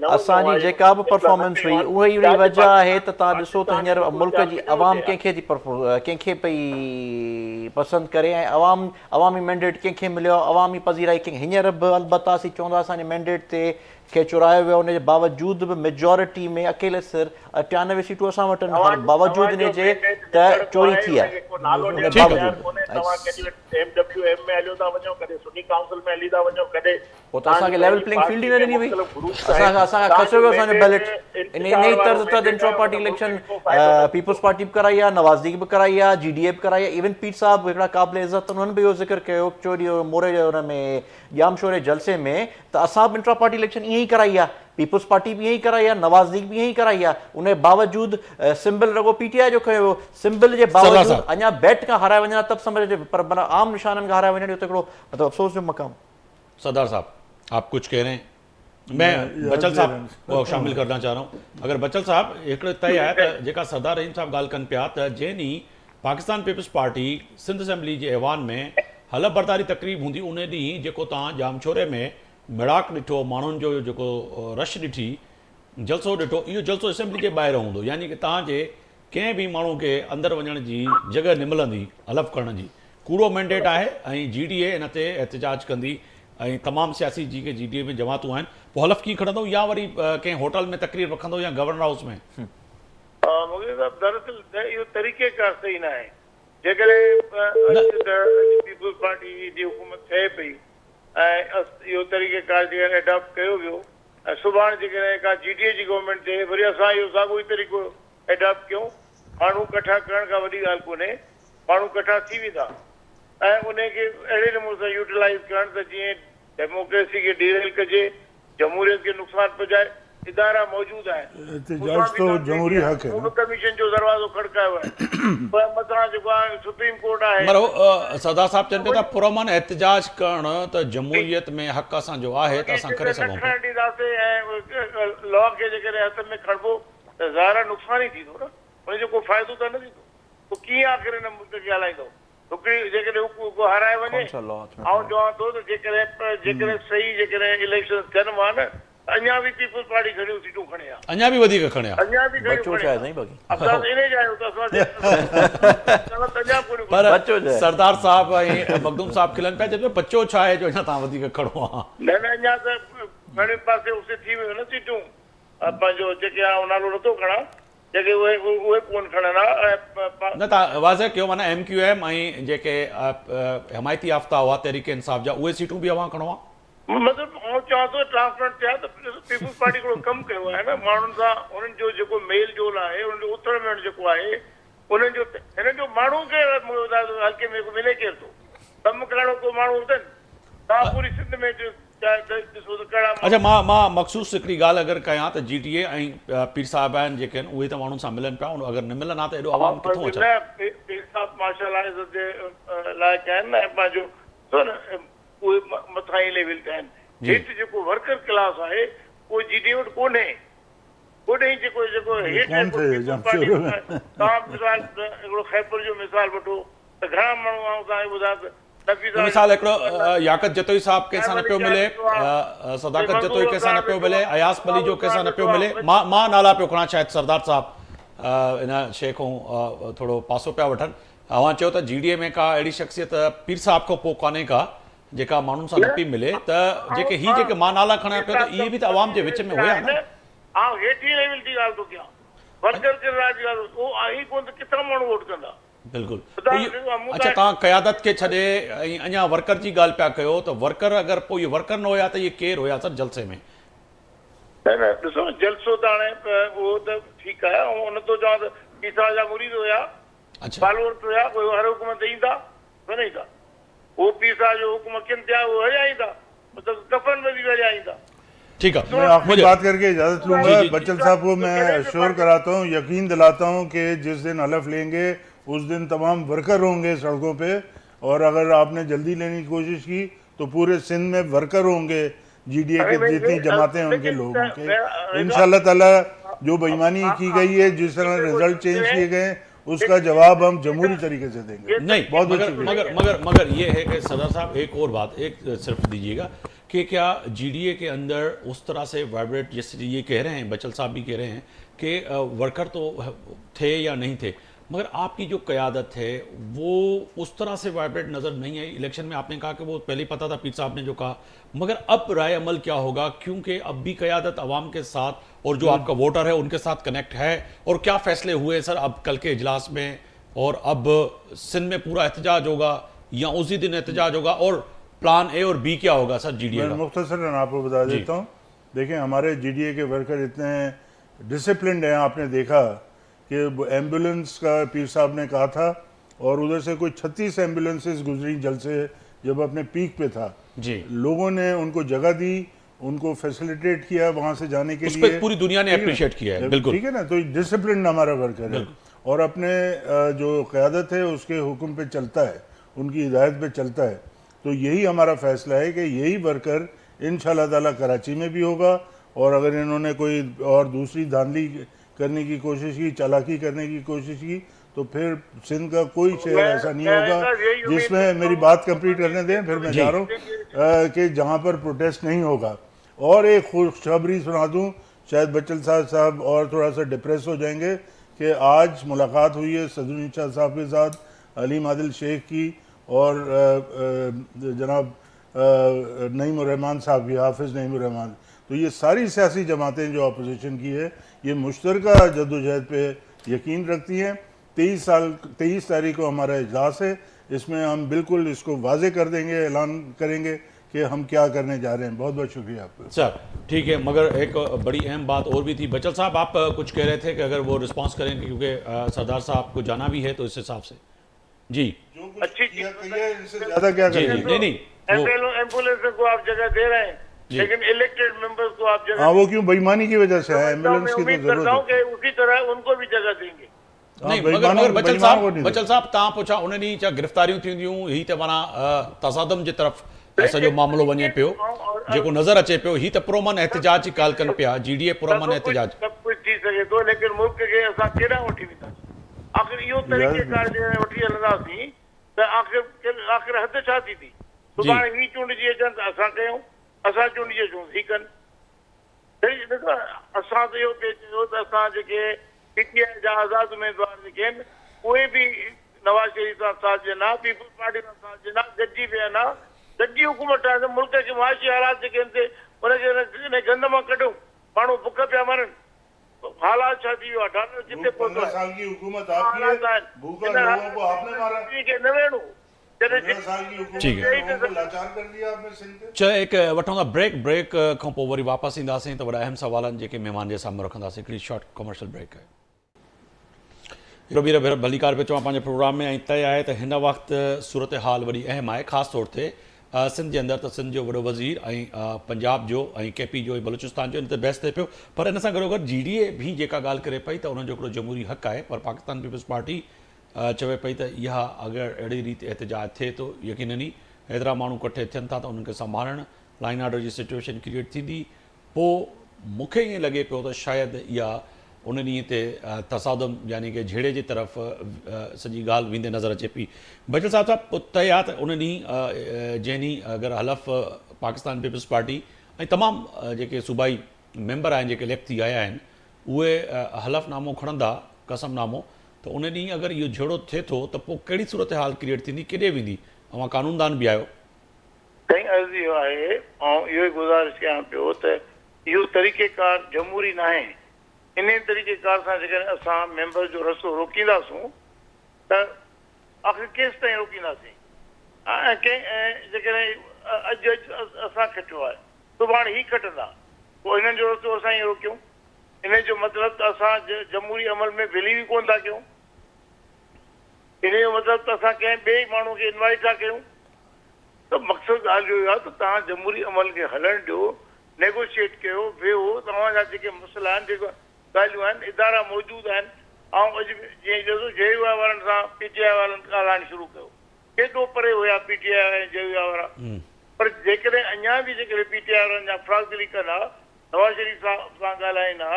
S5: असांजी जेका बि परफॉर्मेंस हुई उहा ई वजह आहे त तव्हां ॾिसो त हींअर मुल्क जी अवाम कंहिंखे पई पसंदि करे ऐं अवामी मैंडेट कंहिंखे मिलियो, अवामी पज़ीराई कंहिंखे। हींअर बि अलबत्ता असीं चवंदा असांजे मैंडेट ते खे चुरायो वियो, उनजे बावजूद बि मेजॉरिटी में अकेले सिर 98 सीटूं असां वटि आहिनि, बावजूद इन जे त चोरी थी आहे। पोइ त असांखे लेवल प्लेइंग फील्ड ई न ॾिनी वई, असांखे खसियो वियो असांजो बैलेट। इन ई तर्ज़ ते intra party election people's party बि कराई आहे, नवाज़ लीग बि कराई आहे, GDA बि कराई आहे। इवन पीर साहब हिकिड़ा क़ाबिल इज़त उन्हनि बि इहो ज़िक्र कयो चोरी मोरे जो हुन में जामशोरे जलसे में त असां बि इंट्रा पार्टी इलेक्शन ईअं ई कराई आहे, पीपल्स पार्टी बि ईअं ई कराई आहे, नवाज़ लीग बि ईअं ई कराई आहे। उन बावजूद सिंबल रुगो PTI जो खयो वियो, सिंबल जे बावजूद अञा बैट खां हाराए वञा तब समझ अचे, पर माना आम निशाननि खां हाराए वञण जो त हिकिड़ो मतिलबु अफ़सोस जो मक़ाम।
S1: सरदार साहब आप कुछ कह रहे हैं, मैं बचल साहब को शामिल करना चाह रहा हूँ। अगर बचल साहब एक तय है तो जेका सरदार रहीम साहब ॻाल्हि कनि पिया त जंहिं ॾींहुं पाकिस्तान पीपल्स पार्टी सिंध असेंबली जे ऐवान में हलफ बरदारी तकरीब हूंदी उन ॾींहुं जेको तव्हां जामछोरे में मिड़ाक ॾिठो, माण्हुनि जो जेको रश ॾिठी, जलसो ॾिठो, इहो जलसो असेंबली जे ॿाहिरि हूंदो, यानी कि तव्हांजे कंहिं बि माण्हू खे अंदरि वञण जी जॻह न मिलंदी हलफ करण जी। कूड़ो मैंडेट आहे ऐं GDA हिन ते एहतिजाज कंदी ऐं तमामु सियासी जेके GDA में जमातूं आहिनि, पोइ हलफ कीअं खणंदो या वरी कंहिं होटल में तकरीर रखंदो या गवर्नर हाउस में?
S3: मुग़ीर साहब दरअसल इहो तरीक़ेकार सही न आहे। जेकॾहिं पीपुल्स पार्टी जी हुकूमत थिए पई ऐं इहो तरीक़ेकार जेकॾहिं एडॉप्ट कयो वियो ऐं सुभाणे जेकॾहिं का GTA जी गवर्नमेंट थिए वरी असां इहो साॻियो ई तरीक़ो एडॉप्ट कयूं, माण्हू इकट्ठा करण खां वॾी ॻाल्हि कोन्हे, माण्हू इकट्ठा थी वेंदा ऐं उनखे अहिड़े नमूने सां यूटिलाइज़ करण त जीअं डेमोक्रेसी खे डीरेल कजे, जमहूरियत खे नुक़सान पहुचाए। इदारा मौजूद आहिनि,
S4: एहतजाज तो जमहूरी हक़ है ना।
S3: कमीशन जो दरवाज़ो खड़कायो आहे, पर मथां जेको आहे सुप्रीम कोर्ट आहे।
S1: मगर सरदार साहब चवनि पिया त पुरअमन एहतजाज करण त जमहूरियत में हक़ असांजो आहे त असां करे सघूं था।
S3: ॾींदासीं ऐं लॉ खे जेकॾहिं हथ में खणबो त ज़ाहिर नुक़सान ई थींदो न, हुनजो को फ़ाइदो त न थींदो। पोइ कीअं आख़िर हिन मुल्क खे हलाईंदो? हिकिड़ी जेकॾहिं हाराए वञे, आउं चवां थो त जेकॾहिं सही जेकॾहिं इलेक्शन थियनि हा न, अञा बि पीपुल्स पार्टी घणियूं सीटूं खणे हा,
S1: अञा बि वधीक खणे हा।
S3: अञा बि
S5: बच्चो शायद नहीं बाकी
S3: असां इन जायूं त असां
S1: पर
S5: बच्चो जो आहे।
S1: सरदार साहब ऐं मखदूम साहब खिलन पिया चए बच्चो छा आहे जो अञा तव्हां वधीक खणो आहे।
S3: न अञा त घणे पासे उसे थी वियो न सीटूं, पंहिंजो जेके आहे नालो नथो खणा, जेके उहे कोन खणनि हा।
S1: न तव्हां वाज़े कयो माना MQM ऐं जेके हिमायती याफ़्ता हुआ तहरीक इंसाफ़ जा उहे सीटूं बि अवां खणो आहे।
S3: मतिलबु आउं चवां थो ट्रांसपेरेंट थिया त पीपुल्स पार्टी हिकिड़ो कमु कयो आहे न, माण्हुनि सां उन्हनि जो जेको मेल जोल आहे, उन्हनि जो उथड़ वेहण जेको आहे, उन्हनि जो हिननि जो माण्हू खे हल्के में मिले केरु थो, कमु करण को माण्हू हुजनि। तव्हां पूरी सिंध में ॾिसो त कहिड़ा।
S1: अच्छा मां मख़सूस हिकिड़ी ॻाल्हि अगरि कयां त GTA ऐं पीर साहिब आहिनि जेके आहिनि उहे त माण्हुनि सां मिलनि पिया, अगरि न मिलनि हा त एॾो आवाम किथां अचे?
S3: पीर साहिब माशाअल्लाह इज़त जे लाइक़ आहिनि न, पंहिंजो उहे मथां ई लेवल ते आहिनि। हेठि जेको वर्कर क्लास आहे उहो GTA वटि कोन्हे, कोन्हे जेको हेठि तव्हां मिसाल हिकिड़ो खैबर जो मिसाल वठो त घणा माण्हू तव्हांखे ॿुधायां
S1: मिसाल हिकिड़ो याकत जतोई साहब कंहिंसां न पियो मिले, सदाकत जतोई कंहिंसां न पियो मिले, अयास पली जो कंहिंसां न पियो मिले, मां नाला पियो खणा शायदि सरदार साहब इन शइ खां थोरो पासो पिया वठनि। अवां चयो त GDA में का अहिड़ी शख़्सियत पीर साहब खां पोइ कान्हे का जेका माण्हुनि सां न पई मिले, त जेके मां नाला खणां पियो त इहे बि त आवाम जे विच में हुया न।
S3: आउं हेठि लेवल जी ॻाल्हि थो कयां, वर्कर किरदार जी ॻाल्हि, उहो आहे ई कोन त किथां माण्हू वोट कंदा।
S1: बिल्कुलु। अच्छा तव्हां क़यादत खे छॾे ऐं अञा वर्कर जी ॻाल्हि पिया कयो त वर्कर अगरि पोइ इहे वर्कर न हुया त इहे केरु हुया सर जलसे में?
S3: न ॾिसो जलसो त हाणे उहो त ठीकु आहे, ऐं हुन तो चवां त पीसा जा मुरीद हुया, फॉलोअर्स हुया, उहे हर हुकूमत ते ईंदा कोन ईंदा। वो पीसा जो हुक्म किन थिया वो हलिया ईंदा, मतलब कफन में भी हलिया ईंदा।
S1: ठीक है,
S4: मैं आपकी बात करके इजाजत लूंगा। बच्चन साहब को मैं अश्योर कराता हूँ, यकीन दिलाता हूँ कि जिस दिन हलफ लेंगे उस दिन तमाम वर्कर होंगे सड़कों पे, और अगर आपने जल्दी लेने की कोशिश की तो पूरे सिंध में वर्कर होंगे GDA के जितनी जमातें हैं उनके लोगों के। इंशाल्लाह ताला जो बेईमानी की गई है, जिस तरह रिजल्ट चेंज किए गए, उसका जवाब हम जमहूरी तरीके से देंगे।
S1: नहीं,
S4: बहुत
S1: मगर ये है कि सदर साहब एक और बात एक सिर्फ दीजिएगा कि क्या GDA के अंदर उस तरह से वाइब्रेट, जैसे ये कह रहे हैं, बचल साहब भी कह रहे हैं कि वर्कर तो थे या नहीं थे, मगर आपकी जो क़यादत है वो उस तरह से वाइब्रेट नज़र नहीं आई। इलेक्शन में आपने कहा कि वो पहले ही पता था, पीर साहब ने जो कहा, मगर अब राय अमल क्या होगा, क्योंकि अब भी क़यादत अवाम के साथ और जो आपका वोटर है उनके साथ कनेक्ट है, और क्या फैसले हुए सर अब कल के इजलास में, और अब सिंध में पूरा एहतजाज होगा या उसी दिन एहतजाज होगा, और प्लान A और B क्या होगा सर GDA का?
S4: मुख्तसरन आपको बता देता हूँ। देखें, हमारे GDA के वर्कर इतने डिसिप्लिन्ड हैं, आपने देखा कि एम्बुलेंस का पीर साहब ने कहा था, और उधर से कोई 36 एम्बुलेंसेस गुजरी जलसे जब अपने पीक पे था
S1: जी,
S4: लोगों ने उनको जगह दी, उनको फैसिलिटेट किया वहाँ से जाने के लिए,
S1: पूरी दुनिया ने अप्रिशिएट किया है। बिल्कुल
S4: ठीक है ना, तो डिसिप्लिन हमारा वर्कर है, और अपने जो क़यादत है उसके हुक्म पे चलता है, उनकी हिदायत पे चलता है। तो यही हमारा फैसला है कि यही वर्कर इंशाअल्लाह ताला कराची में भी होगा, और अगर इन्होंने कोई और दूसरी धांधली करने की कोशिश की, चालाकी करने की कोशिश की, तो फिर सिंध का कोई शहर ऐसा नहीं होगा जिसमें, मेरी बात कंप्लीट करने दें फिर मैं जा रहा हूँ, कि जहाँ पर प्रोटेस्ट नहीं होगा। और एक खुशखबरी सुना दूँ, शायद बच्चन साहब और थोड़ा सा डिप्रेस हो जाएंगे, कि आज मुलाकात हुई है सदरुल शाह साहब के साथ, अलीम आदिल शेख की, और जनाब नईम रहमान साहब भी, हाफिज़ नईम रहमान। तो ये सारी सियासी जमातें जो अपोजिशन की है, ये मुश्तरका जद्दोजहद पे यकीन रखती हैं। 23 तारीख को हमारा इजलास है, इसमें हम बिल्कुल इसको वाजे कर देंगे, ऐलान करेंगे कि हम क्या करने जा रहे हैं। बहुत बहुत शुक्रिया आपका
S1: सर। ठीक है, मगर एक बड़ी अहम बात और भी थी। बचल साहब, आप कुछ कह रहे थे कि अगर वो रिस्पांस करेंगे, क्योंकि सरदार साहब को जाना भी है, तो इस हिसाब से जी
S3: अच्छी चीज
S4: इनसे ज़्यादा क्या
S1: जी
S4: करेंगे।
S1: जी नहीं वो
S3: एम्बुलेंस को आप जगह दे रहे हैं, लेकिन इलेक्टेड मेंबर्स को आप जगह
S4: हाँ, वो क्यों बेईमानी की वजह से है, एम्बुलेंस की तो
S3: उम्मीद
S4: जरूरत
S3: करता हूँ
S4: है।
S3: कि उसी तरह उनको भी जगह देंगे।
S1: नहीं,
S4: हाँ,
S1: मगर
S4: बेईमानों
S1: बचल
S4: को
S1: साहब
S4: नहीं
S1: तव्हां पुछा उन ॾींहुं छा गिरफ़्तारियूं थींदियूं, ही त माना तसादम जे तरफ़ सॼो मामिलो वञे पियो, जेको नज़र अचे पियो। ही त पुरअमन एहतिजाज जी ॻाल्हि कनि पिया, GDA पुरअमन एहतिजाज।
S3: सब कुछ थी सके थो, लेकिन मुल्क खे असां केॾां वठी वेंदासीं? आख़िर इहो तरीक़ेकार जे वठी हलंदासीं त आख़िर हद छा थींदी? सुभाणे ही चूंडिजी अचनि त असां कयूं, असां चूंडिजी अचूं ही कनि। ॾिसो, असां त इहो पिए चयो त असां जेके PTI जा आज़ाद उम्मीदवार जेके आहिनि, उहे बि नवाज़ शरीफ़ सां साथ ॾिना, पीपल्स पार्टी सां साथ ॾिना, गॾिजी विया आहिनि। गॾिजी हुकूमत ठाहे मुल्क जे मुआशी हालात जेके आहिनि उनखे गंद मां कढूं, माण्हू बुख पिया मरनि। हालात छा थी वियो आहे? डॉलर किथे पहुतो
S4: 15
S3: आहे?
S4: साल की हुकूमत आपकी है, भूखा लोगों को आपने मारा।
S3: न वेणो
S4: 15 साल की हुकूमत
S1: ठीक है।
S4: ने लोगों को लाचार कर दिया आपने सिंध के।
S1: चलो हिकु वठूं था ब्रेक खां पोइ वरी वापसि ईंदासीं त वॾा अहम सवालनि जेके महिमान जे साम्हूं रखंदासीं। हिकिड़ी शॉर्ट कमर्शियल ब्रेक आहे। हिकिड़ो भली कार पियो चवां पंहिंजे प्रोग्राम में, ऐं तय आहे त हिन वक़्तु सूरत हाल वॾी अहम आहे, ख़ासि तौर ते सिंध जे अंदरि। त सिंध जो वॾो वज़ीर ऐं पंजाब जो ऐं KP जो ऐं बलूचिस्तान जो इन ते बहस थिए पियो। पर इन सां गॾोगॾु GDA भी जेका ॻाल्हि करे पई त उन्हनि जो हिकिड़ो जमहूरी हक़ आहे, पर पाकिस्तान पीपल्स पार्टी चवे पई त इहा अगरि अहिड़ी रीति एहतिजाज थिए थो, यकीननी हेतिरा माण्हू इकट्ठे थियनि था त उन्हनि खे संभालणु, लाइन ऑर्डर जी सिचुएशन क्रिएट थींदी। पोइ मूंखे ईअं लॻे पियो त शायदि इहा उन ॾींहं ते तसादम यानी कि झेड़े जी तरफ़ सॼी ॻाल्हि वेंदे नज़र अचे पई। बचल साहब तय आहे त उन ॾींहुं जंहिं ॾींहुं अगरि हलफ़ पाकिस्तान पीपल्स पार्टी ऐं तमामु जेके सूबाई मेंबर आहिनि जेके इलेक्ट थी आया आहिनि, उहे हलफ़नामो खणंदा, कसमनामो, त उन ॾींहुं अगरि इहो झेड़ो थिए थो त पोइ कहिड़ी सूरत हाल क्रिएट थींदी, केॾे वेंदी? तव्हां कानूनदान बि आहियो।
S3: कई अर्ज़ु इहो आहे, ऐं इहो ई गुज़ारिश कयां पियो त इहो तरीक़ेकार जमहूरी न आहे। इन तरीक़ेकार सां जेकॾहिं असां मेंबर जो रस्तो रोकींदासूं त आख़िर केसि ताईं रोकींदासीं? जेकॾहिं अॼु असां खटियो आहे, सुभाणे ही खटंदा, पोइ हिननि जो रस्तो असां ई रोकियूं। इन जो मतिलबु त असां जमहूरी अमल में बिलीव ई कोन था कयूं। इन जो मतिलबु त असां कंहिं ॿिए माण्हू खे इनवाइट था कयूं। त मक़सदु ॻाल्हि इहो आहे त तव्हां जमहूरी अमल खे हलणु ॾियो, नेगोशिएट कयो, वेहो, तव्हांजा जेके मसइला आहिनि, जेके ॻाल्हियूं आहिनि, इदारा मौजूदु आहिनि। ऐं अॼु जीअं ॾिसो JUI वारनि सां PTI वारनि ॻाल्हाइणु शुरू कयो, केतिरो परे हुया PTI ऐं JUI वारा। पर जेकॾहिं अञा बि जेकॾहिं PTI वारनि जा फ़राज़िली कंदा, नवाज़ शरीफ़ साहब सां ॻाल्हाईंदा,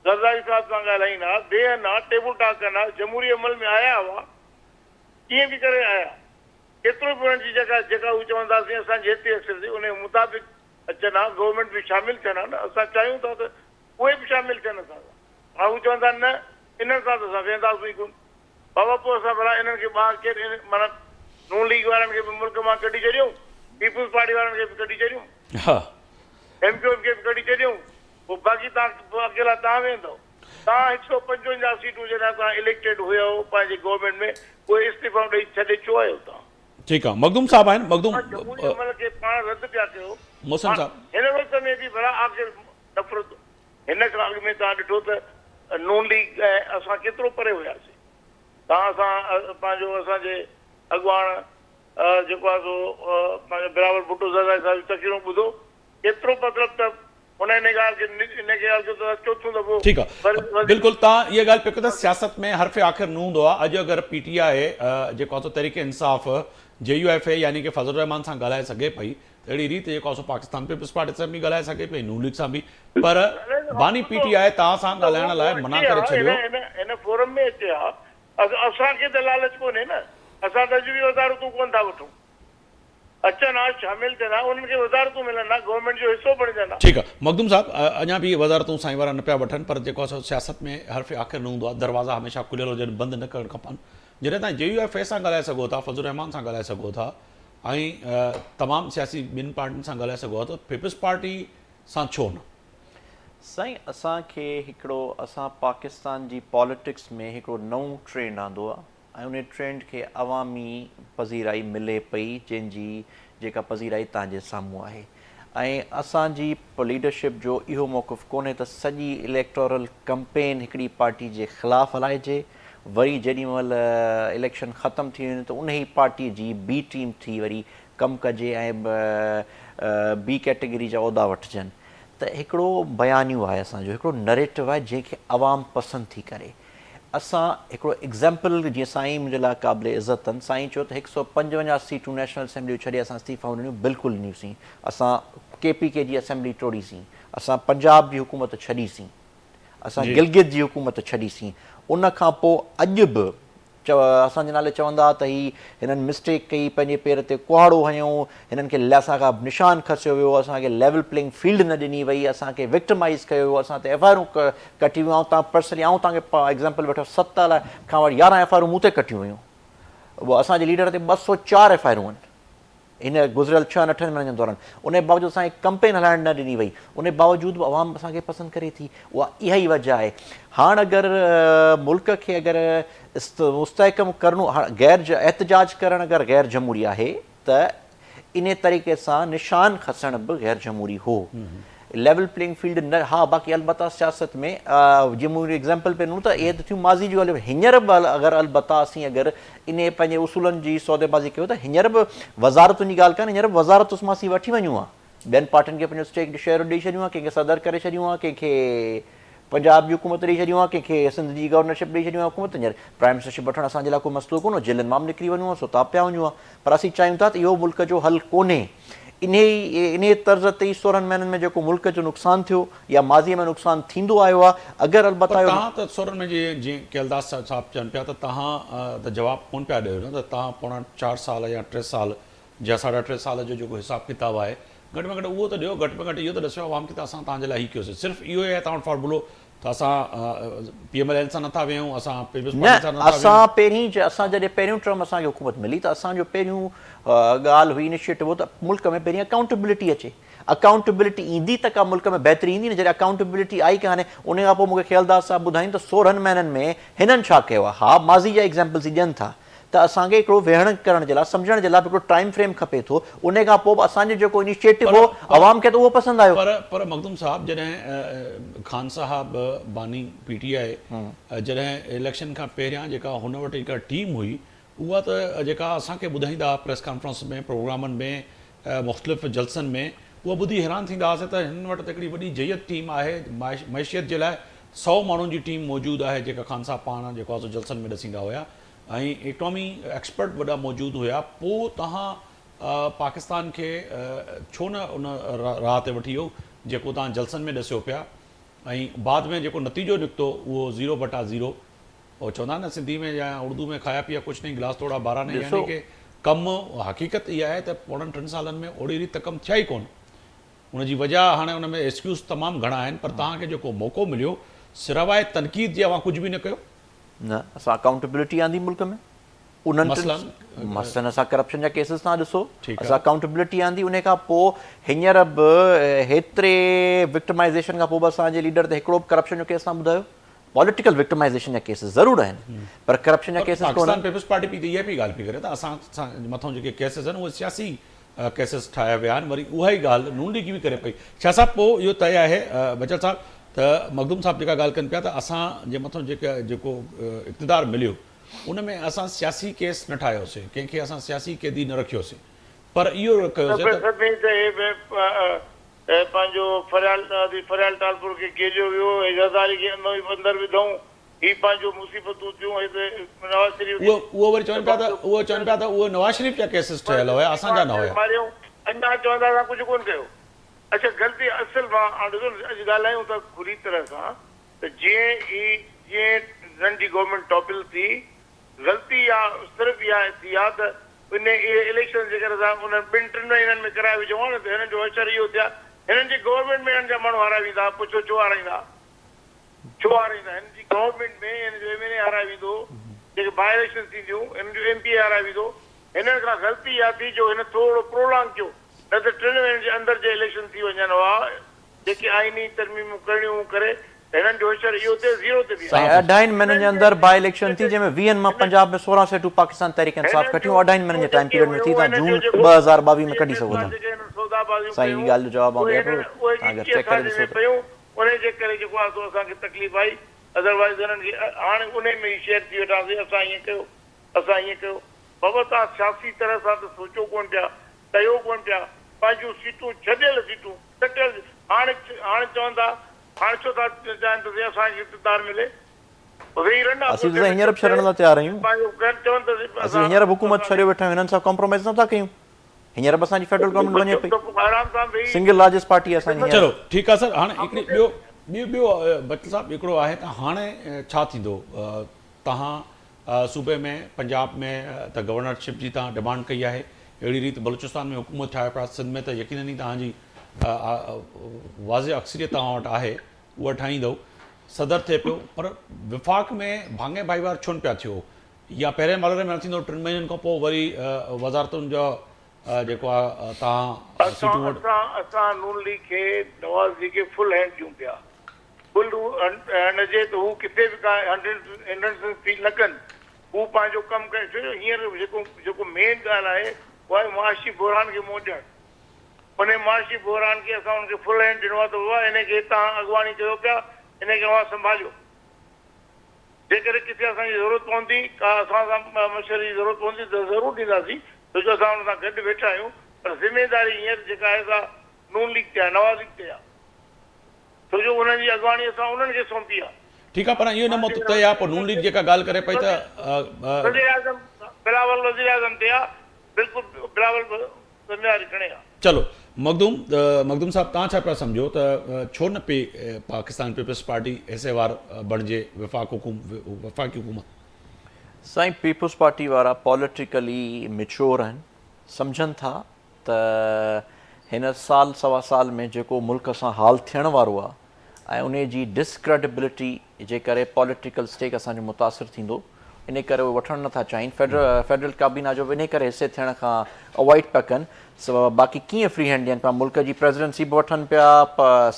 S3: ज़रदारी साहब सां ॻाल्हाईंदा, ॿिए टेबल टॉक कंदा, जमहूरी अमल में आया हुआ, कीअं बि करे आया, केतिरो बि उन्हनि जी जॻह जेका हू चवंदासीं असांजी हिते अक्सर थी, उन मुताबिक़ अचनि हा, गवर्नमेंट बि शामिलु थियनि हा न। असां चाहियूं था त उहे बि शामिलु थियनि असां सां। हा, हू चवंदा न इन्हनि सां त असां वेंदासीं कोन। बाबा पोइ असां भला इन्हनि खे ॿार केरु माना नून लीग वारनि खे बि मुल्क मां कढी छॾियूं, पीपल्स पार्टी वारनि खे बि कढी छॾियूं, MQM खे बि कढी छॾियूं, पोइ बाक़ी तव्हां अकेला तव्हां वेंदव। तव्हां 155 सीटूं जॾहिं तव्हां इलेक्टेड हुयो पंहिंजे गवर्नमेंट में, उहे इस्तीफ़ा ॾेई छॾे छो आयो तव्हां?
S1: ठीकु आहे, मखदूम साहब आहिनि। मखदूम
S3: जमहूरी अमल खे पाण रद्द पिया कयो।
S1: मोहसिन साहब,
S3: हिन वक़्त में बि भला आख़िर नफ़रत हिन खां अॻु में तव्हां ॾिठो त नून लीग ऐं असां केतिरो परे हुयासीं। तव्हां सां पंहिंजो असांजे अॻुवाण जेको आहे सो पंहिंजो बिलावल भुट्टो ज़रदारी साहिब जी तक़रीरूं ॿुधो, केतिरो मतिलबु त हुन इन ॻाल्हि खे चोथों दफ़ो।
S1: ठीकु आहे, बिल्कुलु तव्हां इहा ॻाल्हि पियो कयो त सियासत में हर आख़िर न हूंदो आहे। अॼु अगरि PTI जेको आहे सो तहरीक इंसाफ़ JUFA यानी कि फज़लुर रहमान सां ॻाल्हाए सघे पई, त अहिड़ी रीति जेको आहे सो पाकिस्तान पीपल्स पार्टी सां बि ॻाल्हाए सघे पई, नून लीग सां बि। पर बानी PTI तव्हां सां ॻाल्हाइण लाइ मना करे छॾियो।
S3: हिन फोरम में अचे हा, असांखे त लालच कोन्हे न, असां त अॼु बि वज़ारतूं कोन था वठूं। अचनि हा, शामिल थियनि हा, उन्हनि खे वज़ारतूं मिलनि हा, गवर्नमेंट जो हिसो बणजनि हा।
S1: ठीकु आहे, मखदूम साहब अञा बि वज़ारतूं साईं वारा न पिया वठनि, पर जेको आहे सियासत में हर आख़िर न हूंदो आहे, दरवाज़ा हमेशह खुलियल हुजनि, बंदि न करणु खपनि। जॾहिं तव्हां JUFA सां ॻाल्हाए सघो था, फज़लुर रहमान सां ॻाल्हाए सघो था, ऐं तमामु सियासी ॿिनि पार्टियुनि सां ॻाल्हाए सघो था, त पीपल्स पार्टी सां छो न?
S5: साईं असांखे हिकिड़ो असां पाकिस्तान जी पॉलिटिक्स में हिकिड़ो नओं ट्रेंड आंदो आहे ऐं उन ट्रेंड खे अवामी पज़ीराई मिले पई जंहिंजी जेका पज़ीराई तव्हांजे साम्हूं आहे ऐं असांजी लीडरशिप जो इहो मौक़िफ़ कोन्हे त सॼी इलेक्टोरल कैंपेन हिकिड़ी पार्टी जे ख़िलाफ़ु हलाइजे वरी जेॾी महिल इलेक्शन ख़तमु थी वञे त उन ई पार्टीअ जी बी टीम थी वरी कमु कजे ऐं बी कैटेगरी जा उहिदा वठिजनि त हिकिड़ो बयानियो आहे असांजो हिकिड़ो नरेटिव आहे जंहिंखे अवाम पसंदि थी करे असां हिकिड़ो एग्ज़ाम्पल जीअं साईं मुंहिंजे लाइ क़ाबिले इज़त आहिनि साईं चयो त 155 सीटूं नेशनल असेंबली छॾे असां इस्तीफ़ा ॾिनियूं बिल्कुलु ॾिनियूंसीं असां KPK जी असेंबली टोड़ीसीं असां पंजाब जी हुकूमत छॾीसीं असां गिलगित जी हुकूमत छॾीसीं उन खां पोइ अॼु बि असांजे नाले चवंदा त ही हिननि मिस्टेक कई पंहिंजे पेर ते कुहाड़ो हयूं हिननि खे असांखां निशान खसियो वियो असांखे लेवल प्लेइंग फील्ड न ॾिनी वई असांखे विक्टिमाइज़ कयो वियो असां ते FIR कटी वियूं तव्हां पर्सनली तव्हांखे एग्ज़ाम्पल वठो 7 खां वठी 11 FIR मूं ते कटियूं हुयूं उहो असांजे लीडर ते 204 FIR आहिनि हिन गुज़िरियल 6-8 महीननि जे दौरान उन बावजूदि असांखे कंपेन हलाइण न ॾिनी वई उन बावजूदि बि अवाम असांखे पसंदि करे थी उहा इहा ई वजह आहे हाणे अगरि मुल्क खे अगरि मुस्तहकम करणो गैर एहतजाज करणु अगरि गैर जमहूरी आहे त इन तरीक़े सां निशान खसण बि गैर जमहूरी हो लेवल प्लेइंग फील्ड न हा बाक़ी अलबत्ता सियासत में जीअं मूं एग्ज़ाम्पल पे ॾिनो त इहे त थियूं माज़ी जूं ॻाल्हियूं हींअर बि अगरि अलबत्ता असीं अगरि इन पंहिंजे उसूलनि जी सौदेबाज़ी कयो त हींअर बि वज़ारतुनि जी ॻाल्हि कान्हे हींअर बि वज़ारत मां असीं वठी वञूं आहे ॿियनि पार्टियुनि खे पंहिंजो स्टेक शेयर ॾेई छॾियूं आहे कंहिंखे सदर करे छॾियूं आहे कंहिंखे पंजाब जी हुकूमत ॾेई छॾियूं आहे कंहिंखे सिंध जी गवर्नरशिप ॾेई छॾियूं आहे हुकूमत हींअर प्राइम मिनिस्टरशिप वठणु असांजे लाइ को मसइलो कोन्हे जेलनि मां बि निकिरी वञूं आहे सुता पिया वञूं आहे पर असीं चाहियूं था त इहो मुल्क जो हल कोन्हे इन तर्ज़ ते ई 16 महीननि में जेको मुल्क जो नुक़सानु थियो या माज़ीअ में नुक़सानु थींदो आयो आहे अगरि अलबत्ता
S1: तव्हां त 16 में जीअं कैलदास साहब चवनि पिया त तव्हां त जवाबु कोन पिया ॾियो न त तव्हां पोणा 4 साल या 3 साल या 3.5 साल जो जेको हिसाबु किताबु आहे घटि में घटि उहो त ॾियो घटि में घटि इहो त ॾिसो आवाम खे त असां तव्हांजे लाइ ई कयोसीं सिर्फ़ु इहो ई आहे तव्हां वटि फॉर्मुलो त असां PMLN सां नथा वेहूं असां
S5: असां पहिरीं असां जॾहिं पहिरियों टर्म असांखे हुकूमत मिली त असांजो पहिरियों ॻाल्हि हुई इनिशिएटिव हो त मुल्क में पहिरीं अकाउंटेबिलिटी अचे अकाउंटेबिलिटी ईंदी त का मुल्क में बहितरी ईंदी न जॾहिं अकाउंटेबिलिटी आई कान्हे उन खां पोइ मूंखे ख़्यालदास साहिबु ॿुधाईं त 16 महीननि में हिननि छा कयो आहे हा माज़ी जा एग्ज़ाम्पल्स ॾियनि था त असांखे हिकिड़ो वेहण करण जे लाइ सम्झण जे लाइ हिकिड़ो टाइम फ्रेम खपे थो उन खां पोइ असांजो जेको इनिशिएटिव हो अवाम खे त उहो पसंदि आयो
S1: पर मखदूम साहब जॾहिं ख़ान साहब बानी PTI जॾहिं इलेक्शन खां पहिरियां जेका हुन वटि हिकु टीम हुई उहा त जेका असांखे ॿुधाईंदा प्रेस कॉन्फ्रेंस में प्रोग्रामनि में मुख़्तलिफ़ जलसनि में उहा ॿुधी हैरान थींदा हुआसीं त हिन वटि त हिकिड़ी वॾी जयत टीम आहे मैशियत जे लाइ 100 माण्हुनि जी टीम मौजूदु आहे जेका ख़ान साहब पाण जेको आहे जलसनि में ॾसींदा हुया ऐं इकनॉमी एक्सपर्ट वॾा मौजूदु हुया पोइ तव्हां पाकिस्तान खे छो न उन राह ते वठी वियो जेको तव्हां जलसनि में ॾसियो पिया ऐं बाद में जेको नतीजो निकितो उहो 0/0 उहो चवंदा न सिंधी में या उर्दू में खाया पीया कुझु नहीं गिलास तोड़ा 12 ने यानी कि कमु हक़ीक़त इहा आहे त पोणनि 3 सालनि में ओड़ी रीति त कमु थिया ई कोन उनजी वजह हाणे उन में एक्सक्यूज़ तमामु घणा आहिनि पर तव्हांखे जेको मौक़ो मिलियो सिवाइ तनक़ीद जे अवां कुझु बि न कयो
S5: न असां अकाउंटेबिलिटी आंदी मुल्क में उन्हनि मसलन असां करप्शन जा केसिस तव्हां ॾिसो असां अकाउंटेबिलिटी आंदी उन खां पोइ हींअर बि हेतिरे विक्टिमाइज़ेशन खां पोइ बि असांजे लीडर ते हिकिड़ो बि करप्शन जो केस तव्हां ॿुधायो पॉलिटिकल विक्टिमाइज़ेशन जा केसिस ज़रूरु आहिनि पर करप्शन जा केसिस
S1: पाकिस्तान पीपल्स पार्टी बि त इहा बि ॻाल्हि पई करे त असां मथां जेके केसिस आहिनि उहे सियासी केसिस ठाहिया विया आहिनि वरी उहा ई ॻाल्हि नूनलीगी बि करे पई छा साहब पोइ इहो तय आहे बचल साहब त मखदूम साहब जेका ॻाल्हि कनि पिया त असांजे मथां जेको इक़्तिदार मिलियो उन में असां सियासी केस न ठाहियोसीं कंहिंखे असां सियासी क़ैदी न रखियोसीं पर इहो कयोसीं
S3: पंहिंजो फरियाल टालपुर खे केलियो वियो ज़रदारी खे अंदरि विधऊं ही पंहिंजो मुसीबतूं थियूं नवाज़ शरीफ़
S1: उहो वरी चवनि पिया त उहो नवाज़ शरीफ़ जा केसिस ठहियल हुया असांजा न हुया
S3: अञा चवंदा असां कुझु कोन कयो अच्छा ग़लती असल मां अॼु ॻाल्हायूं था खुली तरह सां त जीअं हिननि जी गवर्नमेंट टॉपिल थी ग़लती या सिर्फ़ु इहा थी आहे त इन इलेक्शन जे करे असां उन्हनि 2-3 महीननि में कराए विझूं आहे न त हिननि जो असर इहो थिया हिननि जी गवर्नमेंट में हिननि जा माण्हू हाराईंदा पुछो छो हाराईंदा हिननि जी गवर्नमेंट में हिन जो MLA हाराए वेंदो जेके बाई इलेक्शन थींदियूं हिननि जो MPA हाराए वेंदो हिननि खां ग़लती इहा थी जो हिन थोरो प्रोलॉन्ग कयो न त 3 महीननि जे अंदरि जे इलेक्शन थी वञनि हुआ जेके आइनी तरमीमूं करणियूं करे हिननि जो असरु इहो थिए ज़ीरो ते बि
S5: साईं 28 महीननि जे अंदरि बाई इलेक्शन थी जंहिंमें 20 मां पंजाब में 16 सीटूं पाकिस्तान तहरीक इंसाफ़ कटियूं 28 महीननि जे टाइम पीरियड में थी तव्हां जून 2022 में कढी सघो था साईं हीअ ॻाल्हि जो जवाबु आउं ॾियां पियो तव्हां अगरि चेक करे ॾिसो त
S3: उन जे करे जेको आहे सो असांखे तकलीफ़ आई अदरवाइज़ हिननि खे हाणे उन में ई शेयर थी वेठासीं असां ईअं कयो असां ईअं कयो बाबा तव्हां सियासी तरह सां त सोचो कोन पिया कयो कोन पिया पंहिंजूं सीटूं छॾियल सीटूं कटियल हाणे चवंदा हाणे छो था चाहिनि त असांखे इक़्तिदार मिले वेही रहंदा
S5: असीं त हींअर बि छॾण लाइ तयारु आहियूं
S3: पंहिंजो घर चवनि त
S5: असीं हींअर बि हुकूमत छॾे वेठा आहियूं हिननि सां कॉम्प्रोमाइज़ नथा कयूं हींअर बि असांजी फेडरल गवर्नमेंट वञे पई
S3: आराम सां वेही
S5: सिंगल लार्जेस्ट पार्टी आहे असांजी
S1: चलो ठीकु आहे सर हाणे हिकिड़ी ॿियो बचल साहब हिकिड़ो आहे त हाणे छा थींदो तव्हां सूबे में पंजाब में त गवर्नरशिप जी तव्हां डिमांड कई आहे अहिड़ी रीति बलूचिस्तान में हुकूमत ठाहे पिया सिंध में त यकीननि तव्हांजी वाज़े अक्सरियत तव्हां वटि आहे उहा ठाहींदव सदर थिए पियो पर विफ़ाक़ में भाङे भाईवार छो न पिया थियो या पहिरें मरहले में न थींदो 3 महीननि खां पोइ वरी वज़ारतुनि जो जेको आहे तव्हां सीटूं वटि
S3: असां नून लीग खे नवाज़ लीग खे फुल हैंड ॾियूं पिया फुल हिनजे त हू किथे बि का 100% फील न कनि हू पंहिंजो कमु करे छो हींअर जेको मेन ॻाल्हि आहे उहा आहे मुआशी बहरान खे मुंहुं ॾियणु उन मुआशी बहरान खे असां हुनखे फुल हैंड ॾिनो आहे त बाबा हिनखे तव्हां अॻुवाणी कयो पिया हिनखे अवां संभालियो जेकॾहिं किथे असांजी ज़रूरत पवंदी का असां सां मशवरे जी ज़रूरत पवंदी त ज़रूरु ॾींदासीं छो जो असां हुन सां गॾु वेठा आहियूं पर ज़िमेदारी हींअर जेका आहे सा नून लीग ते आहे नवाज़ लीग ते आहे छो जो उन्हनि जी अॻुवाणी असां उन्हनि खे सौंपी आहे
S1: ठीकु आहे पर इहो न मत तय आहे पोइ नून लीग जेका ॻाल्हि करे पई त
S3: वज़ीर आज़म बिलावल वज़ीर आज़म ते आहे बिल्कुलु बिलावल ज़िम्मेवारी खणे आहे
S1: चलो मखदूम साहब तव्हां छा पिया सम्झो त छो न पे पाकिस्तान पीपल्स पार्टी हिसेवार बणिजे वफ़ाक़ी हुकूमत
S5: साईं पीपल्स पार्टी वारा पॉलिटिकली मैच्योर आहिनि सम्झनि था त हिन साल सवा साल में जेको मुल्क सां हाल थियण वारो आहे ऐं उन जी डिसक्रेडिबिलिटी जे करे पॉलिटिकल स्टेक असांजो मुतासिर थींदो इन करे उहे वठणु नथा चाहिनि फेडरल काबीना जो बि इन करे हिसे थियण खां अवॉइड पिया कनि बाक़ी कीअं फ्री हैंड ॾियनि पिया मुल्क जी प्रेसिडेंसी बि वठनि पिया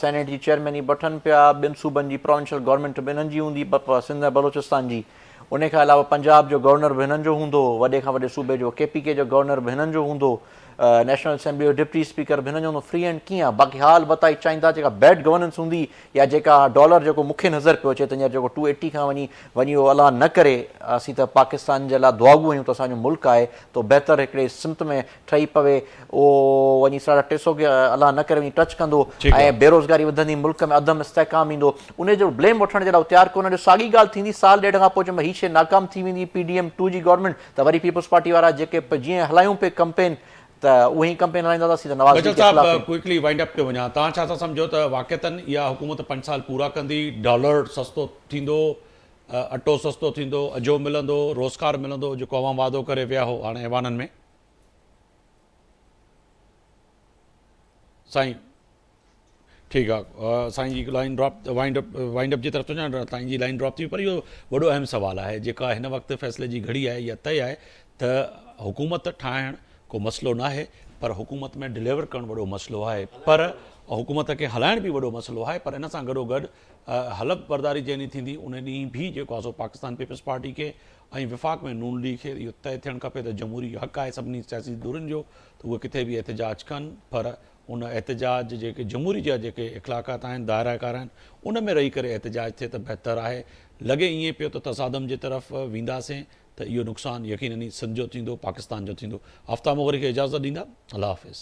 S5: सेनेट जी चेयरमैनी बि वठनि पिया ॿिनि सूबनि जी प्रोविंशियल गवर्नमेंट बि हिननि जी हूंदी सिंध ऐं बलोचिस्तान जी उन खां अलावा पंजाब जो गवर्नर बि हिननि जो हूंदो वॾे खां वॾे सूबे जो KPK जो गवर्नर बि हिननि जो हूंदो नेशनल असेंबली जो डिप्टी स्पीकर बि हिननि जो हूंदो फ्री हैंड कीअं आहे बाक़ी हाल बताई चाहींदा जेका बैड गवर्नेंस हूंदी या जेका डॉलर जेको मूंखे नज़र पियो अचे त हींअर जेको 280 खां वञी उहो अलाह न करे असीं त पाकिस्तान जे लाइ दुआगू आहियूं त असांजो मुल्क आहे त बहितर हिकिड़े सिमत में ठही पवे उहो वञी 350 खे अलाह न करे वञी टच कंदो ऐं बेरोज़गारी वधंदी मुल्क में अदम इस्तेहकाम ईंदो उन जो ब्लेम वठण जे लाइ तयारु कोन जो साॻी ॻाल्हि थींदी साल ॾेढ खां पोइ जंहिंमहिल हीअ शइ नाकाम थी वेंदी PDM 2 जी गवर्नमेंट त वरी पीपल्स पार्टी वारा जेके जीअं हलायूं पिए कैंपेन त उहे ई कैंपेन हलाईंदासीं त नवाज़
S1: बचल साहब क्विकली वाइंड अप ते वञा तव्हां छा था सम्झो त वाक़िअतनि इहा हुकूमत 5 साल पूरा कंदी डॉलर सस्तो थींदो अटो सस्तो थींदो अजो मिलंदो रोज़गार मिलंदो जेको अवां वादो करे विया हो हाणे ऐवाननि में साईं ठीकु आहे साईं जी लाइन ड्रॉप वाइंड अप जी तरफ़ वञा साईं जी लाइन ड्रॉप थी पर इहो वॾो अहम सुवालु आहे जेका हिन वक़्तु फ़ैसिले जी घड़ी आहे इहा तय आहे त हुकूमत ठाहिणु को मसइलो न आहे पर हुकूमत में डिलीवर करणु वॾो मसइलो आहे पर हुकूमत खे हलाइण बि वॾो मसइलो आहे पर इन सां गॾोगॾु हलफ़ बरदारी जंहिं ॾींहुं थींदी उन ॾींहुं बि जेको आहे सो पाकिस्तान पीपल्स पार्टी खे ऐं विफ़ाक़ में नून लीग खे इहो तय थियणु खपे त जमहूरी हक़ आहे सभिनी सियासी धुरियुनि जो त उहे किथे बि एहतजाज कनि पर उन एहतजाज जेके जमहूरी जा जेके इख़लाक़ात आहिनि दायराकार आहिनि उन में रही करे एहतजाज थिए त बहितरु आहे लॻे ईअं पियो त तसादम जे तरफ़ वेंदासीं त इहो नुक़सानु यकीननी सिंध जो थींदो पाकिस्तान जो थींदो आफ्ताब मोगरी खे इजाज़त ॾींदा अल्लाह हाफ़िज़